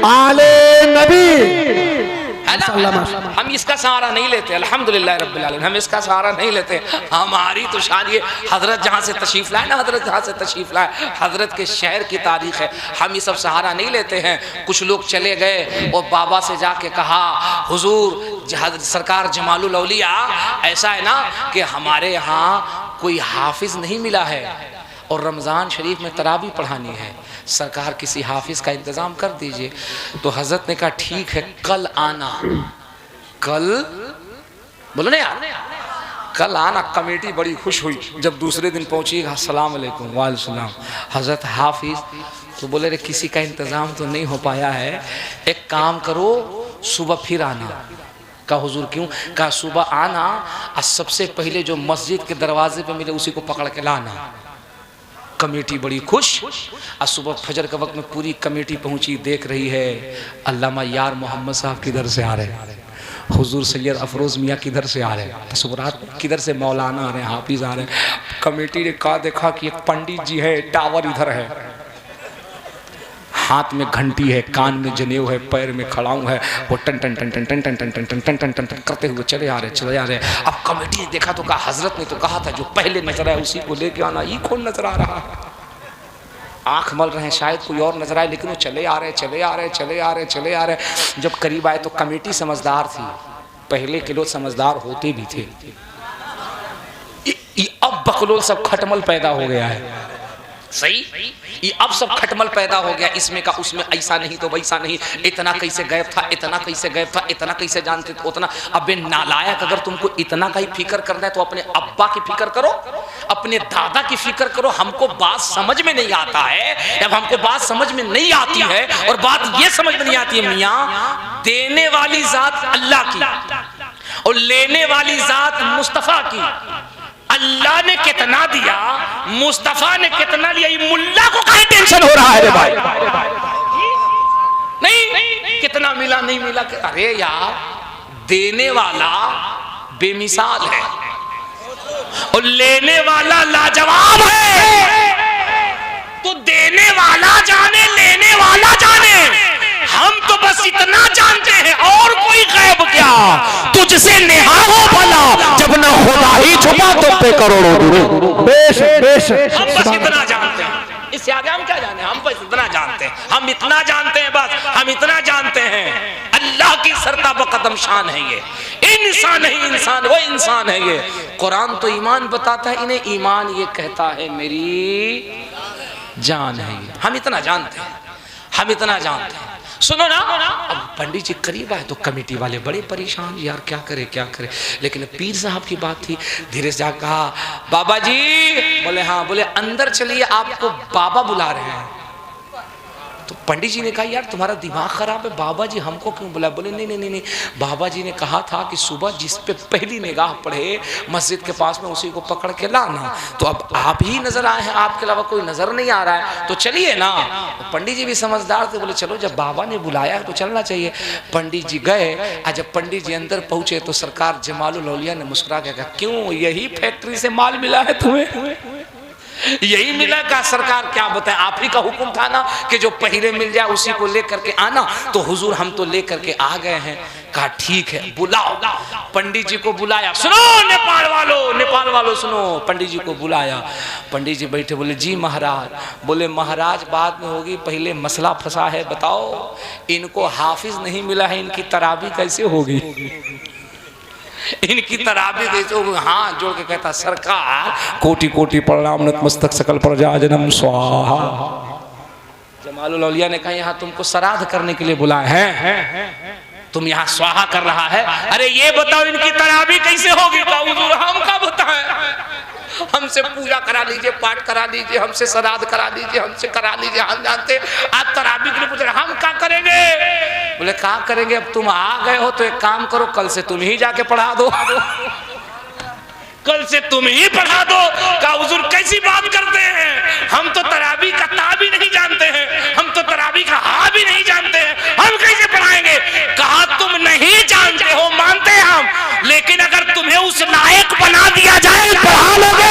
आले नबी। हम इसका सहारा नहीं लेते, अल्हम्दुलिल्लाह रब्बिल आलमीन, हम इसका सहारा नहीं लेते। हमारी तो शान ये हजरत जहाँ से तशरीफ लाए ना, हजरत जहाँ से तशरीफ लाए, हजरत के शहर की तारीख है। हम ये सब सहारा नहीं लेते हैं। कुछ लोग चले गए और बाबा से जाके कहा हुजूर सरकार जमालुल औलिया, ऐसा है ना कि हमारे यहाँ कोई हाफिज नहीं मिला है और रमज़ान शरीफ में तरावी पढ़ानी है, सरकार किसी हाफिज का इंतजाम कर दीजिए। तो हजरत ने कहा ठीक है कल आना। कल बोलो ना यार, कल आना। कमेटी बड़ी खुश हुई जब दूसरे दिन पहुंची, अस्सलाम वालेकुम। वालेकुम सलाम। हजरत हाफिज तो बोले रे किसी का इंतजाम तो नहीं हो पाया है, एक काम करो सुबह फिर आना। कहा हुजूर क्यों? कहा सुबह आना और सबसे पहले जो मस्जिद के दरवाजे पे मिले उसी को पकड़ के लाना। कमेटी बड़ी खुश। आज सुबह फजर के वक्त में पूरी कमेटी पहुंची, देख रही है अल्लामा यार मोहम्मद साहब किधर से आ रहे हैं, हुजूर सैयद अफरोज मियाँ किधर से आ रहे हैं, तसव्वुरात किधर से मौलाना आ रहे हैं, हाफिज आ रहे हैं। कमेटी ने कहा देखा कि एक पंडित जी है, टावर इधर है, हाथ में घंटी है, कान में जनेऊ है, पैर में खड़ाऊं है, वो टन टन टन टन टन टन टन टन टन टन टन टन करते हुए चले आ रहे। अब कमेटी ने देखा तो कहा हजरत ने तो कहा था जो पहले नजर आए उसी को लेके आना, ये कौन नजर आ रहा है? आंख मल रहे हैं शायद कोई और नजर आए, लेकिन वो चले आ रहे। जब करीब आए तो कमेटी समझदार थी, पहले के लोग समझदार होते भी थे। अब बकलोल सब खटमल पैदा हो गया है, सही? ये अब सब खटमल पैदा हो गया, इसमें का उसमें, ऐसा नहीं तो वैसा नहीं, इतना कैसे गायब था, इतना कैसे गायब था, इतना कैसे जानते थे उतना। अबे नालायक, अगर तुमको इतना का ही फिक्र करना है तो अपने अब्बा की फिक्र करो, अपने दादा की फिक्र करो। हमको बात समझ में नहीं आता है, जब हमको बात समझ में नहीं आती है और बात ये समझ में नहीं आती है मियाँ, देने वाली जात अल्लाह की और लेने वाली जात मुस्तफा की। अल्लाह ने कितना दिया, मुस्तफा ने कितना लिया, ये मुल्ला को कहीं टेंशन हो रहा है रे भाई? नहीं कितना मिला नहीं मिला, अरे यार देने वाला बेमिसाल है और लेने वाला लाजवाब है। तो देने वाला जाने, लेने वाला जाने, हम तो बस इतना जानते हैं और कोई गैब क्या। तुझसे नेहा हो भला, जब न खुदा ही छुपा तो पे करोड़ों गुरु। बेशक हम बस इतना जानते हैं, इससे आगे हम क्या जाने, हम बस इतना जानते हैं, हम इतना जानते हैं, बस हम इतना जानते हैं। अल्लाह की सरता बकदम शान है ये, इंसान नहीं इंसान, वो इंसान है ये। कुरान तो ईमान बताता है, इन्हें ईमान ये कहता है मेरी जान है ये। हम इतना जानते हैं, हम इतना जानते हैं। सुनो ना, अब पंडित जी करीब आए तो कमेटी वाले बड़े परेशान, यार क्या करे। लेकिन पीर साहब की बात थी, धीरे से जाकर कहा बाबा जी। बोले हाँ। बोले अंदर चलिए, आपको बाबा बुला रहे हैं। तो पंडित जी ने कहा यार तुम्हारा दिमाग खराब है, बाबा जी हमको क्यों बुलाया? बोले नहीं नहीं नहीं नहीं, बाबा जी ने कहा था कि सुबह जिस पे पहली निगाह पड़े मस्जिद के पास में उसी को पकड़ के लाना। तो अब आप ही नजर आए हैं, आपके अलावा कोई नजर नहीं आ रहा है, तो चलिए ना। तो पंडित जी भी समझदार थे, बोले चलो जब बाबा ने बुलाया है तो चलना चाहिए। पंडित जी गए, और जब पंडित जी अंदर पहुंचे तो सरकार जमालुल औलिया ने मुस्कुरा के कहा क्यों यही फैक्ट्री से माल मिला है तुम्हें? यही मिला का सरकार क्या बताए, आप ही का हुक्म था ना कि जो पहले मिल जाए उसी को लेकर के आना। तो हुजूर हम तो लेकर के आ गए हैं। कहा ठीक है बुलाओ। पंडित जी को बुलाया, सुनो नेपाल वालों सुनो। पंडित जी को बुलाया, पंडित जी बैठे, बोले जी महाराज। बोले महाराज बात में होगी, पहले मसला फंसा है, बताओ इनको हाफिज नहीं मिला है, इनकी तराबी कैसे होगी? इनकी तराबी कैसे होगी? हाथ जोड़ के कहता सरकार कोटि कोटि प्रणाम नतमस्तक सकल प्रजा जन्म स्वाहा। जमालुल औलिया ने कहा यहाँ तुमको श्राद्ध करने के लिए बुलाए हैं, तुम यहाँ स्वाहा कर रहा है। अरे ये बताओ इनकी तराबी कैसे होगी? हुजूर हम का बताएं, हमसे पूजा करा लीजिए, पाठ करा लीजिए, हमसे श्राद्ध करा लीजिए, हमसे करा लीजिए, हम जानते। आप तराबी के लिए पूछ रहे हम क्या करेंगे? बोले क्या करेंगे, अब तुम आ गए हो तो एक काम करो, कल से तुम ही जाके पढ़ा दो, कल से तुम ही पढ़ा दो। कहा हुजूर कैसी बात करते हैं, हम तो तराबी का ता भी नहीं जानते हैं, हम तो तराबी का हा भी नहीं जानते हैं, हम कैसे पढ़ाएंगे? कहा तुम नहीं जानते हो मानते हैं हम, लेकिन अगर तुम्हें उस लायक बना दिया जाए पढ़ा लोगे,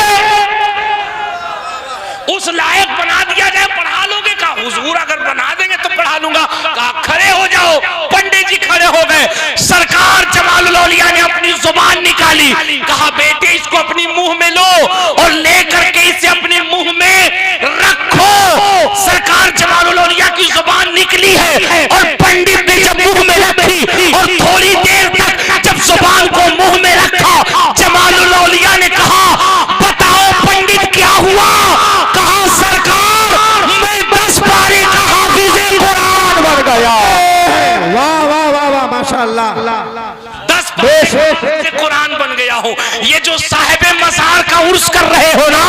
उस लायक बना दिया जाए पढ़ा लोगे? कहा हुजूर अगर बना देंगे तो पढ़ा लूंगा। कहा खड़े हो जाओ। पंडित जी खड़े हो गए। सरकार जमालुल औलिया ने अपनी जुबान निकाली, कहा बेटे इसको अपनी मुंह में लो और लेकर के इसे अपने मुंह में रखो। सरकार जमालुल औलिया की जुबान निकली है और पंडित ने जब मुंह में रखी और थोड़ी देर तक जब जुबान को मुंह में रखा, जमालुल औलिया ने कहा बताओ पंडित क्या हुआ? कहा सरकार मैं 10 पारे का हाफिज़े कुरान बन गया। वाह वाह वाह वाह माशाअल्लाह। 10 पारे का हाफिज़े कुरान बन गया हूँ। ये जो साहिबे मज़ार का उर्स कर रहे हो ना,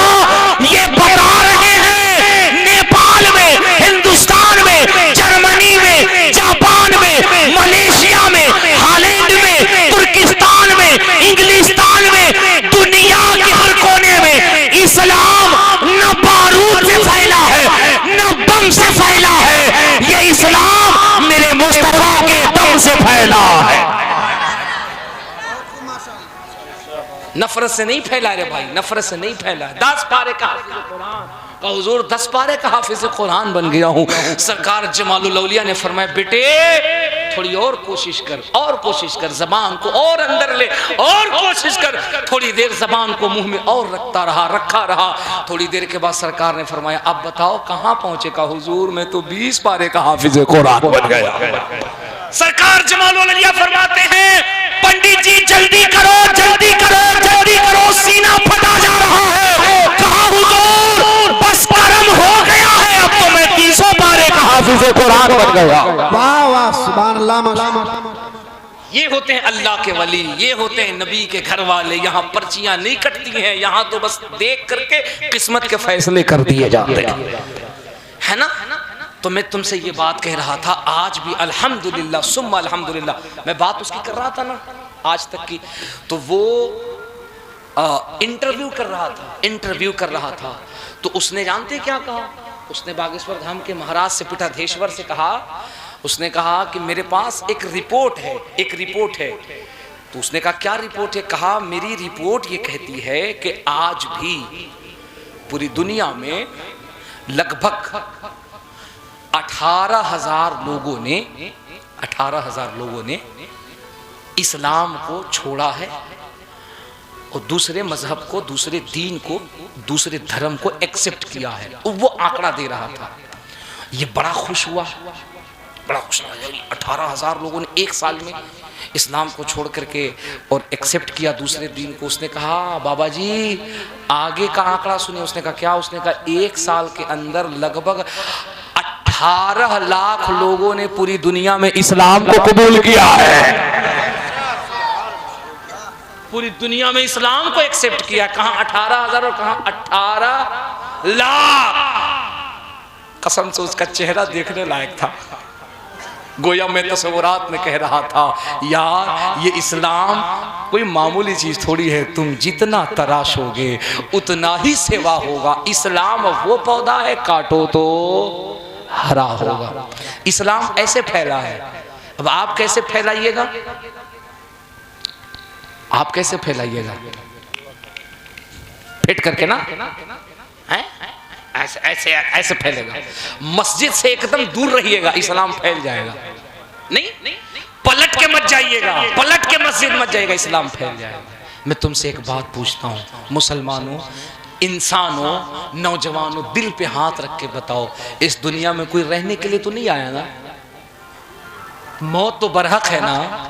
ये बता रहे हैं नेपाल में, हिंदुस्तान में, जर्मनी में, जापान में, मलेशिया में, हॉलैंड में, तुर्किस्तान में, इंग्लिस्तान में, दुनिया के हर कोने में इस्लाम न बारूद से फैला है न बम से फैला है, ये इस्लाम मेरे मुस्तफा के दम से फैला है। नफरत से नहीं फैला रे भाई, नफरत से नहीं फैला है। 10 पारे का हाफिज़ कुरान का हुजूर 10 पारे का हाफिज़ कुरान बन गया हूँ। सरकार जमालुल औलिया ने फरमाया बेटे थोड़ी और कोशिश कर, और कोशिश कर, जबान को और अंदर ले, और कोशिश कर। थोड़ी देर जबान को मुंह में और रखा रहा। थोड़ी देर के बाद सरकार ने फरमाया अब बताओ कहाँ पहुंचे? का हुजूर मैं तो 20 पारे का हाफिज़ कुरान बन गया। सरकार जमालुल औलिया फरमाते हैं पंडित जी जल्दी करो, जल्दी करो, जल्दी करो, सीना फटा जा रहा है। कहा हुजूर बस करम हो गया है, अब तो मैं 30 पारे का हाफिज़ कुरान बन गया। वाह वाह सुभान अल्लाह माशाअल्लाह। ये होते हैं अल्लाह के वली, ये होते हैं नबी के घर वाले। यहाँ पर्चियां नहीं कटती हैं, यहाँ तो बस देख करके किस्मत के फैसले कर दिए जाते हैं, है ना? तो मैं तुमसे ये बात कह रहा था, आज भी अल्हम्दुलिल्लाह सुम्मा अल्हम्दुलिल्लाह मैं बात उसकी कर रहा था ना आज तक की। तो वो इंटरव्यू कर रहा था तो उसने जानते क्या कहा? उसने बागेश्वर धाम के महाराज से पीठाधीश्वर से कहा, उसने कहा कि मेरे पास एक रिपोर्ट है। तो उसने कहा क्या रिपोर्ट है? कहा मेरी रिपोर्ट ये कहती है कि आज भी पूरी दुनिया में लगभग 18,000 लोगों ने इस्लाम को छोड़ा है और दूसरे मजहब को, दूसरे दीन को, दूसरे धर्म को एक्सेप्ट किया है। वो आंकड़ा दे रहा था, ये बड़ा खुश हुआ, बड़ा खुश हुआ। 18,000 लोगों ने एक साल में इस्लाम को छोड़ करके और एक्सेप्ट किया दूसरे दीन को। उसने कहा बाबा जी आगे का आंकड़ा सुनिए। उसने कहा क्या? उसने कहा 1 साल के अंदर लगभग 18 लाख लोगों ने पूरी दुनिया में इस्लाम को कबूल किया है। पूरी दुनिया में इस्लाम को एक्सेप्ट किया। कहां 18,000 और कहां 18 लाख। कसम से उसका चेहरा देखने लायक था। गोया मैं तस्वुरात में कह रहा था, यार ये इस्लाम कोई मामूली चीज थोड़ी है, तुम जितना तराशोगे उतना ही सेवा होगा। इस्लाम वो पौधा है, काटो तो हरा होगा। इस्लाम ऐसे फैला है। अब आप कैसे फैलाइएगा, आप कैसे फैलाइएगा? फिट करके ना, हैं? ऐसे ऐसे ऐसे फैलेगा। मस्जिद से एकदम दूर रहिएगा, इस्लाम फैल जाएगा। नहीं, पलट के मत जाइएगा, पलट के मस्जिद मत जाइएगा, इस्लाम फैल जाएगा। मैं तुमसे एक बात पूछता हूँ, मुसलमानों, इंसानों, नौजवानों, दिल पे हाथ रख के बताओ, इस दुनिया में कोई रहने के लिए तो नहीं आया ना? मौत तो बरहक है ना,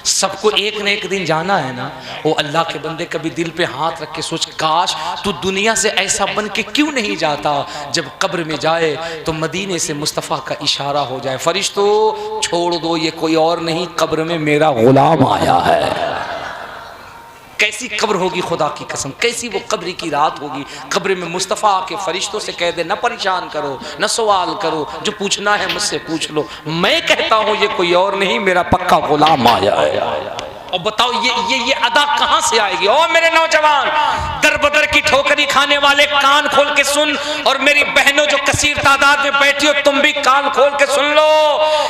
सबको एक न एक दिन जाना है ना। वो अल्लाह के बंदे कभी दिल पे हाथ रख के सोच, काश तू दुनिया से ऐसा बन के क्यों नहीं जाता, जब कब्र में जाए तो मदीने से मुस्तफ़ा का इशारा हो जाए, फरिश्तों छोड़ दो, ये कोई और नहीं, कब्र में मेरा गुलाम आया है। कैसी कब्र होगी, खुदा की कसम, कैसी वो कब्र की रात होगी। कब्र में मुस्तफ़ा के फरिश्तों से कह दे, न परेशान करो, न सवाल करो, जो पूछना है मुझसे पूछ लो, मैं कहता हूँ ये कोई और नहीं, मेरा पक्का गुलाम आया है। और बताओ ये अदा कहां से आएगी? ओ मेरे नौजवान, दर बदर की ठोकरी खाने वाले, कान खोल के सुन, और मेरी बहनों जो कसीर तादाद में बैठी हो, तुम भी कान खोल के सुन लो।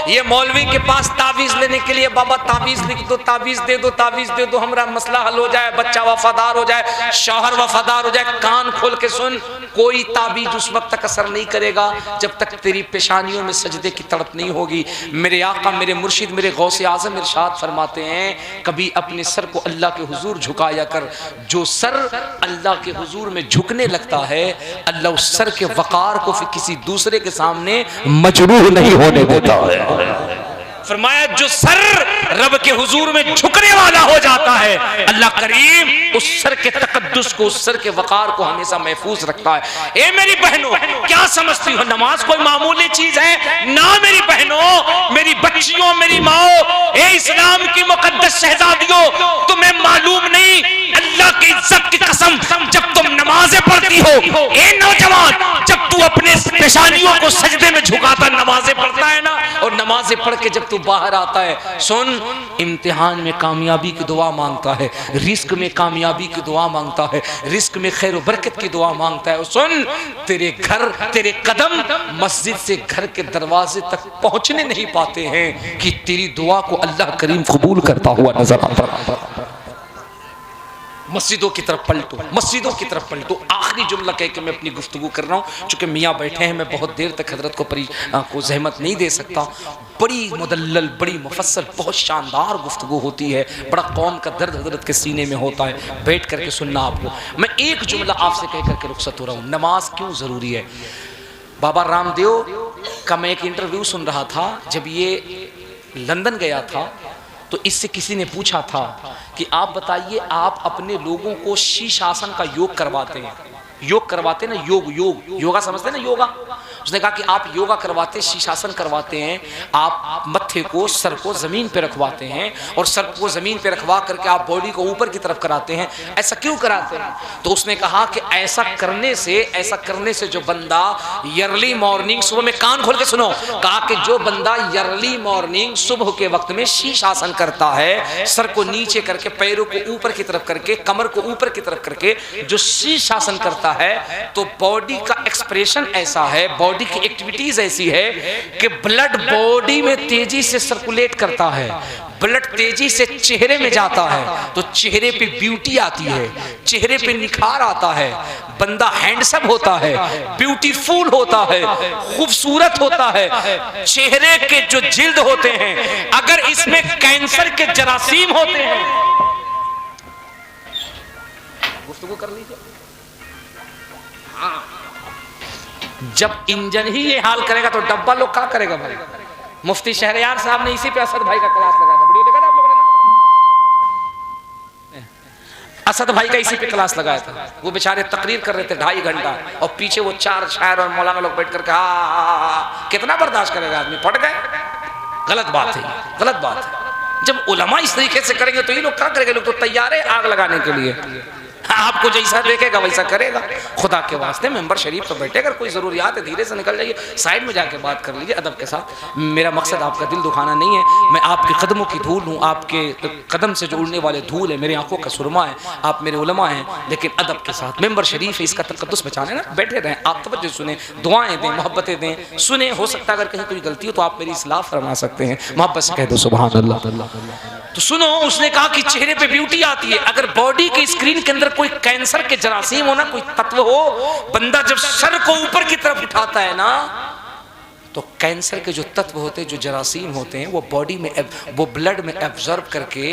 ये मौलवी के पास तावीज लेने के लिए, बाबा तावीज लिख दो, तावीज दे दो, तावीज दे दो, हमारा मसला हल हो जाए, बच्चा वफादार हो जाए, शौहर वफादार हो जाए। कान खोल के सुन, कोई तावीज उस वक्त तक असर नहीं करेगा जब तक तेरी पेशानियों में सजदे की तड़प नहीं होगी। मेरे आका, मेरे मुर्शिद, मेरे गौसे आज़म इरशाद फरमाते हैं, कभी अपने सर को अल्लाह के हुजूर झुकाया कर। जो सर अल्लाह के हुजूर में झुकने लगता है, अल्लाह उस सर के वकार को फिर किसी दूसरे के सामने मजरूह नहीं होने देता है। फरमाया जो सर रब के हुजूर में झुकने वाला हो जाता है, अल्लाह करीम उस सर के तकद्दुस को, उस सर के वकार को हमेशा महफूज रखता है। ए मेरी बहनों, क्या समझती हो नमाज कोई मामूली चीज है? ना मेरी बहनों, मेरी बच्चियों, मेरी माओ, ए इस्लाम की मुकद्दस शहजादियों, तुम्हें मालूम नहीं, अल्लाह की इज्जत की कसम, जब तुम नमाजें पढ़ती हो, ए नौजवान, जब तू अपने पेशानियों को सजदे में झुकाता नमाजें पढ़ता है ना, और नमाजें पढ़ के जब तू बाहर आता है, सुन, इम्तिहान में कामयाबी की दुआ मांगता है, रिस्क में कामयाबी की दुआ मांगता है, रिस्क में खैर और बरकत की दुआ मांगता है। सुन, तेरे घर, तेरे कदम मस्जिद से घर के दरवाजे तक पहुंचने नहीं पाते हैं कि तेरी दुआ को अल्लाह करीम कबूल करता हुआ नजर आता है। मस्जिदों की तरफ पलटो, मस्जिदों की तरफ पलटो। आखिरी जुमला कह के मैं अपनी गुफ्तगू कर रहा हूँ, चूंकि मियाँ बैठे हैं, मैं बहुत देर तक हजरत को जहमत नहीं दे सकता। बड़ी मुदल्लल, बड़ी मुफस्सल, बहुत शानदार गुफ्तगू होती है, बड़ा कौम का दर्द हजरत के सीने में होता है, बैठ करके सुनना आपको। मैं एक जुमला आपसे कह करके रुखसत हो रहा हूँ, नमाज क्यों ज़रूरी है। बाबा रामदेव का मैं एक इंटरव्यू सुन रहा था, जब ये लंदन गया था तो इससे किसी ने पूछा था कि आप बताइए, आप अपने लोगों को शीर्षासन का योग करवाते हैं, योग करवाते ना, योगा समझते हैं ना, योगा। उसने कहा कि आप योगा करवाते, शीर्षासन करवाते हैं, आप मत्थे को, सर को जमीन पे रखवाते हैं, और सर को जमीन पे रखवा करके आप बॉडी को ऊपर की तरफ कराते हैं, ऐसा क्यों कराते हैं? तो उसने कहा कि ऐसा करने से जो बंदा अर्ली मॉर्निंग, सुबह में कान खोल के सुनो, कहा कि जो बंदा अर्ली मॉर्निंग सुबह के वक्त में शीर्षासन करता है, सर को नीचे करके, पैरों को ऊपर की तरफ करके, कमर को ऊपर की तरफ करके जो शीर्षासन करता है, तो बॉडी का एक्सप्रेशन ऐसा है, बॉडी की एक्टिविटीज ऐसी है कि ब्लड बॉडी में तेजी से सर्कुलेट करता है, ब्लड तेजी से चेहरे में जाता है, तो चेहरे पे ब्यूटी आती है, चेहरे पे निखार आता है, बंदा हैंडसम होता है, ब्यूटीफुल होता है, खूबसूरत होता है। चेहरे के जो जिल्द होते हैं, अगर इसमें कैंसर के जरासीम होते हैं, गुफ्तगू कर लीजिए, हाँ, जब इंजन ही ये हाल करेगा तो डब्बा लोग क्या करेगा भाई। मुफ्ती शहरयार साहब ने इसी पे असद भाई का क्लास लगाया था, वीडियो देखा था आप लोगों ने ना? असद भाई का इसी पे क्लास लगाया था। वो बेचारे तकरीर कर रहे थे 2.5 घंटा, और पीछे वो 4 शायर और मौलाना लोग बैठ करके हा, कितना बर्दाश्त करेगा आदमी, फट गए। गलत बात है, गलत बात है। जब उलमा इस तरीके से करेंगे तो ये लोग क्या करेंगे? लोग तो तैयार है आग लगाने के लिए। आपको जैसा देखेगा वैसा करेगा। खुदा के वास्ते मेंबर शरीफ तो बैठे, अगर कोई ज़रूरियात है धीरे से निकल जाइए, साइड में जाके बात कर लीजिए अदब के साथ। मेरा मकसद आपका दिल दुखाना नहीं है, मैं आपके कदमों की धूल हूँ, आपके कदम से जो उड़ने वाले धूल है, मेरी आंखों का सुरमा है, आप मेरे उलमा हैं, लेकिन अदब के साथ। मेंबर शरीफ है, इसका तकद्दुस बचाने ना, बैठे रहें, आप तवज्जो सुने, दुआएं दें, मोहब्बतें दें, सुने। हो सकता है अगर कहीं कोई गलती हो तो आप मेरी इस्लाह फरमा सकते हैं, मोहब्बत से कह दो सुभान अल्लाह। तो सुनो, उसने कहा कि चेहरे पे ब्यूटी आती है। अगर बॉडी के स्क्रीन के अंदर कोई कैंसर के जरासीम हो ना, कोई तत्व हो, बंदा जब सर को ऊपर की तरफ उठाता है ना, तो कैंसर के जो तत्व होते हैं, जो जरासीम होते हैं, वो बॉडी में, वो ब्लड में एब्जॉर्ब करके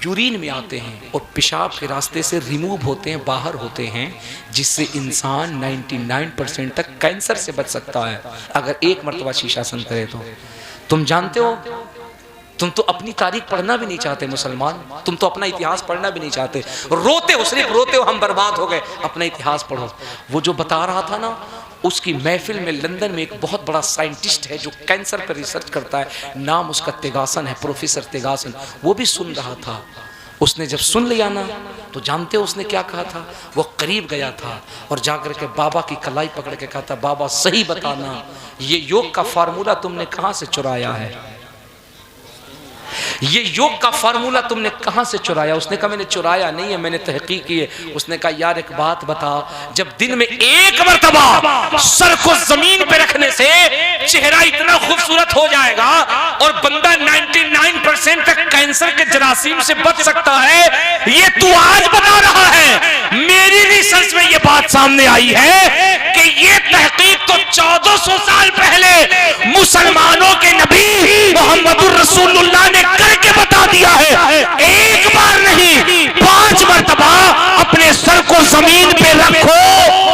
यूरिन में आते हैं और पेशाब के रास्ते से रिमूव होते हैं, बाहर होते हैं, जिससे इंसान 99% तक कैंसर से बच सकता है अगर एक मरतबा शीशासन करे तो। तुम जानते हो, तुम तो अपनी तारीख पढ़ना भी नहीं चाहते मुसलमान, तुम तो अपना इतिहास पढ़ना भी नहीं चाहते, रोते हो, सिर्फ रोते हो हम बर्बाद हो गए। अपना इतिहास पढ़ो। वो जो बता रहा था ना, उसकी महफिल में लंदन में एक बहुत बड़ा साइंटिस्ट है जो कैंसर पर रिसर्च करता है, नाम उसका तेगासन है, प्रोफेसर तेगासन। वो भी सुन रहा था। उसने जब सुन लिया ना, तो जानते हो उसने क्या कहा था? वो करीब गया था और जाकर के बाबा की कलाई पकड़ के कहा था, बाबा सही बताना, ये योग का फार्मूला तुमने कहाँ से चुराया है? ये योग का फार्मूला तुमने कहां से चुराया? उसने कहा मैंने चुराया नहीं है, मैंने तहकीक की है। उसने कहा यार एक बात बता, जब दिन में एक मर्तबा सर को जमीन पे रखने से चेहरा इतना खूबसूरत हो जाएगा और बंदा 99% तक कैंसर के जरासीम से बच सकता है, ये तू आज बता रहा है? मेरी रिसर्च में ये बात सामने आई है कि ये तहकीक तो 1400 साल पहले मुसलमानों के नबी मोहम्मदुर रसूलुल्लाह ने करके बता दिया है। एक बार नहीं, 5 मर्तबा अपने सर को जमीन पे रखो,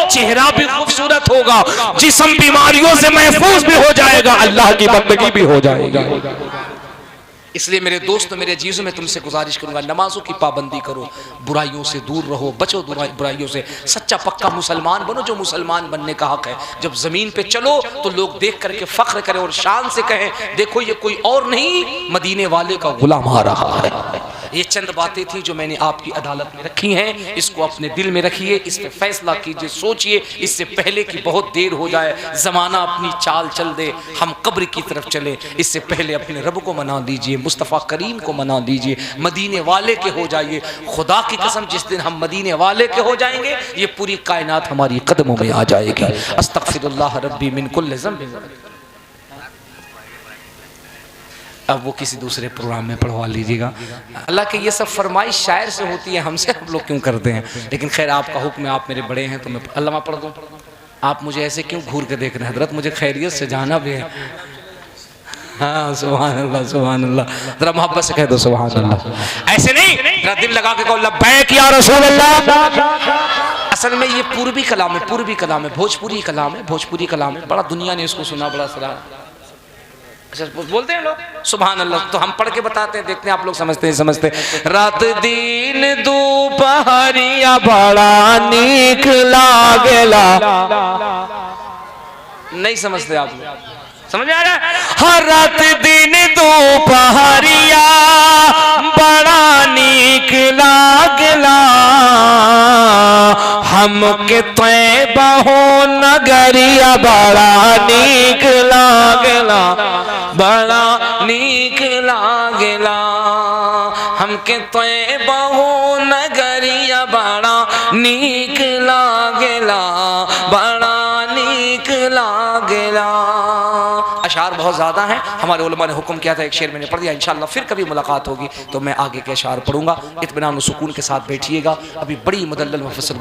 चेहरा भी खूबसूरत होगा, जिस्म बीमारियों से महफूज भी हो जाएगा, अल्लाह की बंदगी भी हो जाएगी। इसलिए मेरे दोस्तों, मेरे अजीजों, में तुमसे गुजारिश करूंगा, नमाजों की पाबंदी करो, बुराइयों से दूर रहो, बचो बुराइयों से, सच्चा पक्का मुसलमान बनो जो मुसलमान बनने का हक है। जब जमीन पे चलो तो लोग देख करके फख्र करें और शान से कहें, देखो ये कोई और नहीं, मदीने वाले का गुलाम आ रहा है। ये चंद बातें थी जो मैंने आपकी अदालत में रखी हैं, इसको अपने दिल में रखिए, इस पे फैसला कीजिए, सोचिए, इससे पहले कि बहुत देर हो जाए, जमाना अपनी चाल चल दे, हम कब्र की तरफ चले, इससे पहले अपने रब को मना दीजिए, मुस्तफ़ा करीम को मना दीजिए, मदीने वाले के हो जाइए। खुदा की कसम, जिस दिन हम मदीने वाले के हो जाएंगे, ये पूरी कायनात हमारी कदमों में आ जाएगी। अस्तगफिरुल्लाह रब्बी मिन कुल्लि ज़ंबिन। अब वो किसी दूसरे प्रोग्राम में पढ़वा लीजिएगा। अल्लाह के ये सब फरमाइश शायर से होती है, हमसे हम लोग क्यों करते हैं? लेकिन खैर आपका हुक्म है, आप मेरे बड़े हैं तो मैं अल्लाह पढ़ दूँ। आप मुझे ऐसे क्यों घूर के देख रहे हैं? हजरत मुझे खैरियत से जाना भी है। हाँ सुभान अल्लाह, सुभान अल्लाह। जरा मोहब्बत से कह दो सुभान अल्लाह। ऐसे नहीं, जरा दिल लगा के कहो लब्बैक या रसूल अल्लाह। असल में ये पूर्वी कलाम है, पूर्वी कलाम है, भोजपुरी कलाम है, भोजपुरी कलाम है। बड़ा दुनिया ने इसको सुना, बड़ा सरा। अच्छा बोलते हैं लोग सुभान अल्लाह, तो हम पढ़ के बताते हैं, देखते हैं आप लोग समझते हैं समझते। रात दिन दोपहरिया बड़ा नीक लागेला। नहीं समझते आप लोग? समझ आ रहा है? हर रात दिन दोपहरिया बड़ा नीक लागेला, हमके तैबा हो नगरिया बड़ा नीक लागेला, बड़ा नीक लागेला, हमके तैबा हो नगरिया बड़ा नीक लागेला, बड़ा नीक लागेला। अशार बहुत ज़्यादा हैं, हमारे उलमा ने हुक्म किया था, एक शेर मैंने पढ़ दिया। इंशाअल्लाह फिर कभी मुलाकात होगी तो मैं आगे के अशार पढ़ूंगा। इत्मीनान और सुकून के साथ बैठिएगा, अभी बड़ी मुदल्लल मुफस्सल